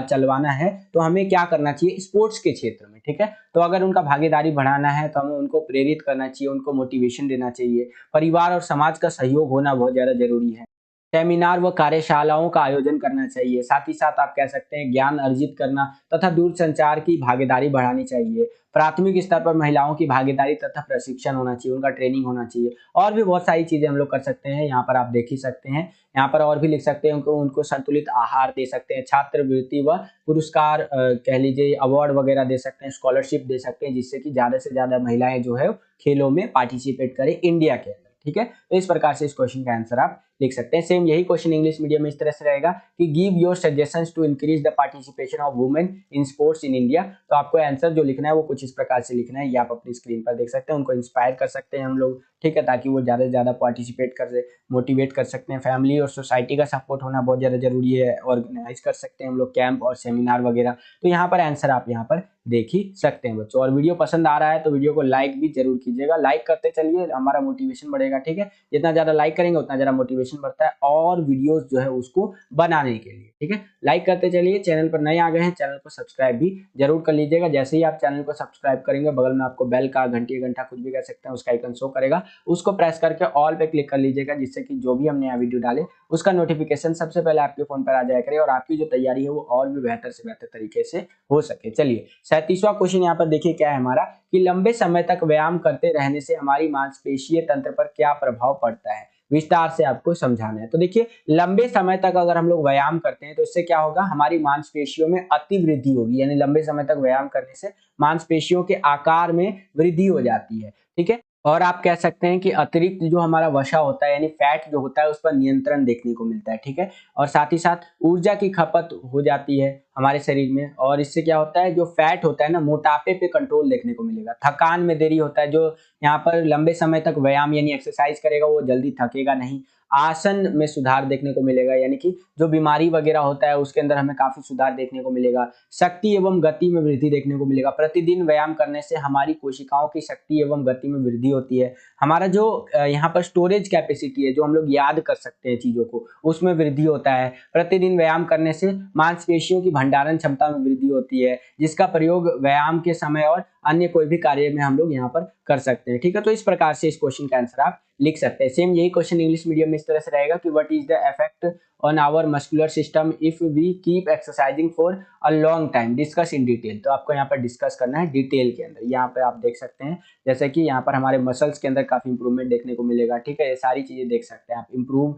चलवाना है, तो हमें क्या करना चाहिए स्पोर्ट्स के क्षेत्र में। ठीक है, तो अगर उनका भागीदारी बढ़ाना है तो हमें उनको प्रेरित करना चाहिए, उनको मोटिवेशन देना चाहिए। परिवार और समाज का सहयोग होना बहुत ज्यादा जरूरी है। सेमिनार व कार्यशालाओं का आयोजन करना चाहिए। साथ ही साथ आप कह सकते हैं ज्ञान अर्जित करना तथा दूरसंचार की भागीदारी बढ़ानी चाहिए। प्राथमिक स्तर पर महिलाओं की भागीदारी तथा प्रशिक्षण होना चाहिए, उनका ट्रेनिंग होना चाहिए। और भी बहुत सारी चीजें हम लोग कर सकते हैं, यहाँ पर आप देख ही सकते हैं। यहाँ पर और भी लिख सकते हैं, उनको संतुलित आहार दे सकते हैं, छात्रवृत्ति व पुरस्कार कह लीजिए अवार्ड वगैरह दे सकते हैं, स्कॉलरशिप दे सकते हैं, जिससे कि ज्यादा से ज्यादा महिलाएं जो है खेलों में पार्टिसिपेट करें इंडिया के अंदर। ठीक है, तो इस प्रकार से इस क्वेश्चन का आंसर आप लिख सकते हैं। सेम यही क्वेश्चन इंग्लिश मीडियम में इस तरह से रहेगा कि give your suggestions to increase the participation of women in sports in India. तो आपको आंसर जो लिखना है वो कुछ इस प्रकार से लिखना है, ये आप अपनी स्क्रीन पर देख सकते हैं। उनको इंस्पायर कर सकते हैं हम लोग, ठीक है, ताकि वो ज्यादा से ज्यादा पार्टिसिपेट कर मोटिवेट कर सकते हैं। फैमिली और सोसाइटी का सपोर्ट होना बहुत ज्यादा जरूरी है। ऑर्गेनाइज कर सकते हैं हम लोग कैंप और सेमिनार वगैरह। तो यहाँ पर आंसर आप यहाँ पर देख ही सकते हैं बच्चों। और वीडियो पसंद आ रहा है तो वीडियो को लाइक भी जरूर कीजिएगा, लाइक करते चलिए, हमारा मोटिवेशन बढ़ेगा। ठीक है, जितना ज्यादा लाइक करेंगे उतना ज्यादा मोटिवेशन बढ़ता है और वीडियोस जो है उसको बनाने के लिए। ठीक है, लाइक करते चलिए। चैनल पर नए आ गए हैं, चैनल को सब्सक्राइब भी जरूर कर लीजिएगा। जैसे ही आप चैनल को सब्सक्राइब करेंगे, बगल में आपको बेल का घंटा कुछ भी कह सकते हैं उसका आइकन शो करेगा, उसको प्रेस करके ऑल पे क्लिक कर लीजिएगा, जिससे कि जो भी हम नया वीडियो डाले उसका नोटिफिकेशन सबसे पहले आपके फोन पर आ जाया करे और आपकी जो तैयारी है वो और भी बेहतर से बेहतर तरीके से हो सके। चलिए 37वां क्वेश्चन यहाँ पर देखिए क्या है हमारा, कि लंबे समय तक व्यायाम करते रहने से हमारी मांसपेशीय तंत्र पर क्या प्रभाव पड़ता है, विस्तार से आपको समझाना है। तो देखिए लंबे समय तक अगर हम लोग व्यायाम करते हैं तो इससे क्या होगा, हमारी मांसपेशियों में अति वृद्धि होगी। यानी लंबे समय तक व्यायाम करने से मांसपेशियों के आकार में वृद्धि हो जाती है। ठीक है, और आप कह सकते हैं कि अतिरिक्त जो हमारा वसा होता है यानी फैट जो होता है उस पर नियंत्रण देखने को मिलता है। ठीक है, और साथ ही साथ ऊर्जा की खपत हो जाती है हमारे शरीर में, और इससे क्या होता है जो फैट होता है ना, मोटापे पे कंट्रोल देखने को मिलेगा। थकान में देरी होता है, जो यहाँ पर लंबे समय तक व्यायाम यानी एक्सरसाइज करेगा वो जल्दी थकेगा नहीं। आसन में सुधार देखने को मिलेगा, यानी कि जो बीमारी वगैरह होता है उसके अंदर हमें काफी सुधार देखने को मिलेगा। शक्ति एवं गति में वृद्धि देखने को मिलेगा। प्रतिदिन व्यायाम करने से हमारी कोशिकाओं की शक्ति एवं गति में वृद्धि होती है। हमारा जो यहाँ पर स्टोरेज कैपेसिटी है, जो हम लोग याद कर सकते हैं चीजों को, उसमें वृद्धि होता है। प्रतिदिन व्यायाम करने से मांसपेशियों की भंडारण क्षमता में वृद्धि होती है, जिसका प्रयोग व्यायाम के समय और अन्य कोई भी कार्य में हम लोग यहाँ पर कर सकते हैं। ठीक है, तो इस प्रकार से इस क्वेश्चन का आंसर आप लिख सकते हैं। सेम यही क्वेश्चन इंग्लिश मीडियम में इस तरह से रहेगा कि what is the effect on our muscular system if we keep exercising for a long time, discuss in detail. तो आपको यहाँ पर डिस्कस करना है डिटेल के अंदर। यहाँ पे आप देख सकते हैं जैसे कि यहाँ पर हमारे मसल्स के अंदर काफी इंप्रूवमेंट देखने को मिलेगा। ठीक है, ये सारी चीजें देख सकते हैं आप। इंप्रूव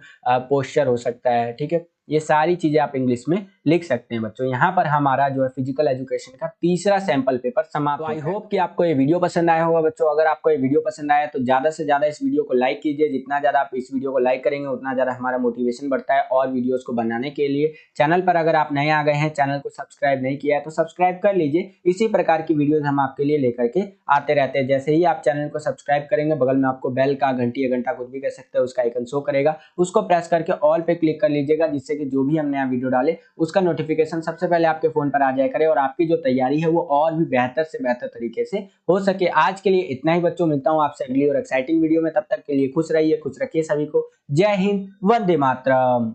पोस्चर हो सकता है। ठीक है, ये सारी चीजें आप इंग्लिश में लिख सकते हैं बच्चों। यहाँ पर हमारा जो है फिजिकल एजुकेशन का तीसरा सैंपल पेपर समाप्त होता है। आई होप कि आपको ये वीडियो पसंद आया होगा बच्चों। अगर आपको ये वीडियो पसंद आया तो ज्यादा से ज्यादा इस वीडियो को लाइक कीजिए। जितना ज्यादा आप इस वीडियो को लाइक करेंगे उतना ज्यादा हमारा मोटिवेशन बढ़ता है और वीडियोस को बनाने के लिए। चैनल पर अगर आप नए आ गए हैं, चैनल को सब्सक्राइब नहीं किया है तो सब्सक्राइब कर लीजिए। इसी प्रकार की वीडियोस हम आपके लिए लेकर के आते रहते हैं। जैसे ही आप चैनल को सब्सक्राइब करेंगे, बगल में आपको बेल का, घंटी या घंटा कुछ भी कह सकते हैं, उसका आइकन शो करेगा, उसको प्रेस करके ऑल पे क्लिक कर लीजिएगा, जिससे कि जो भी हम नया वीडियो डाले उसका नोटिफिकेशन सबसे पहले आपके फोन पर आ जाया करे और आपकी जो तैयारी है वो और भी बेहतर से बेहतर तरीके से हो सके। आज के लिए इतना ही बच्चों, मिलता हूं आपसे अगली और एक्साइटिंग वीडियो में। तब तक के लिए खुश रहिए, खुश रखिए सभी को। जय हिंद, वंदे मातरम।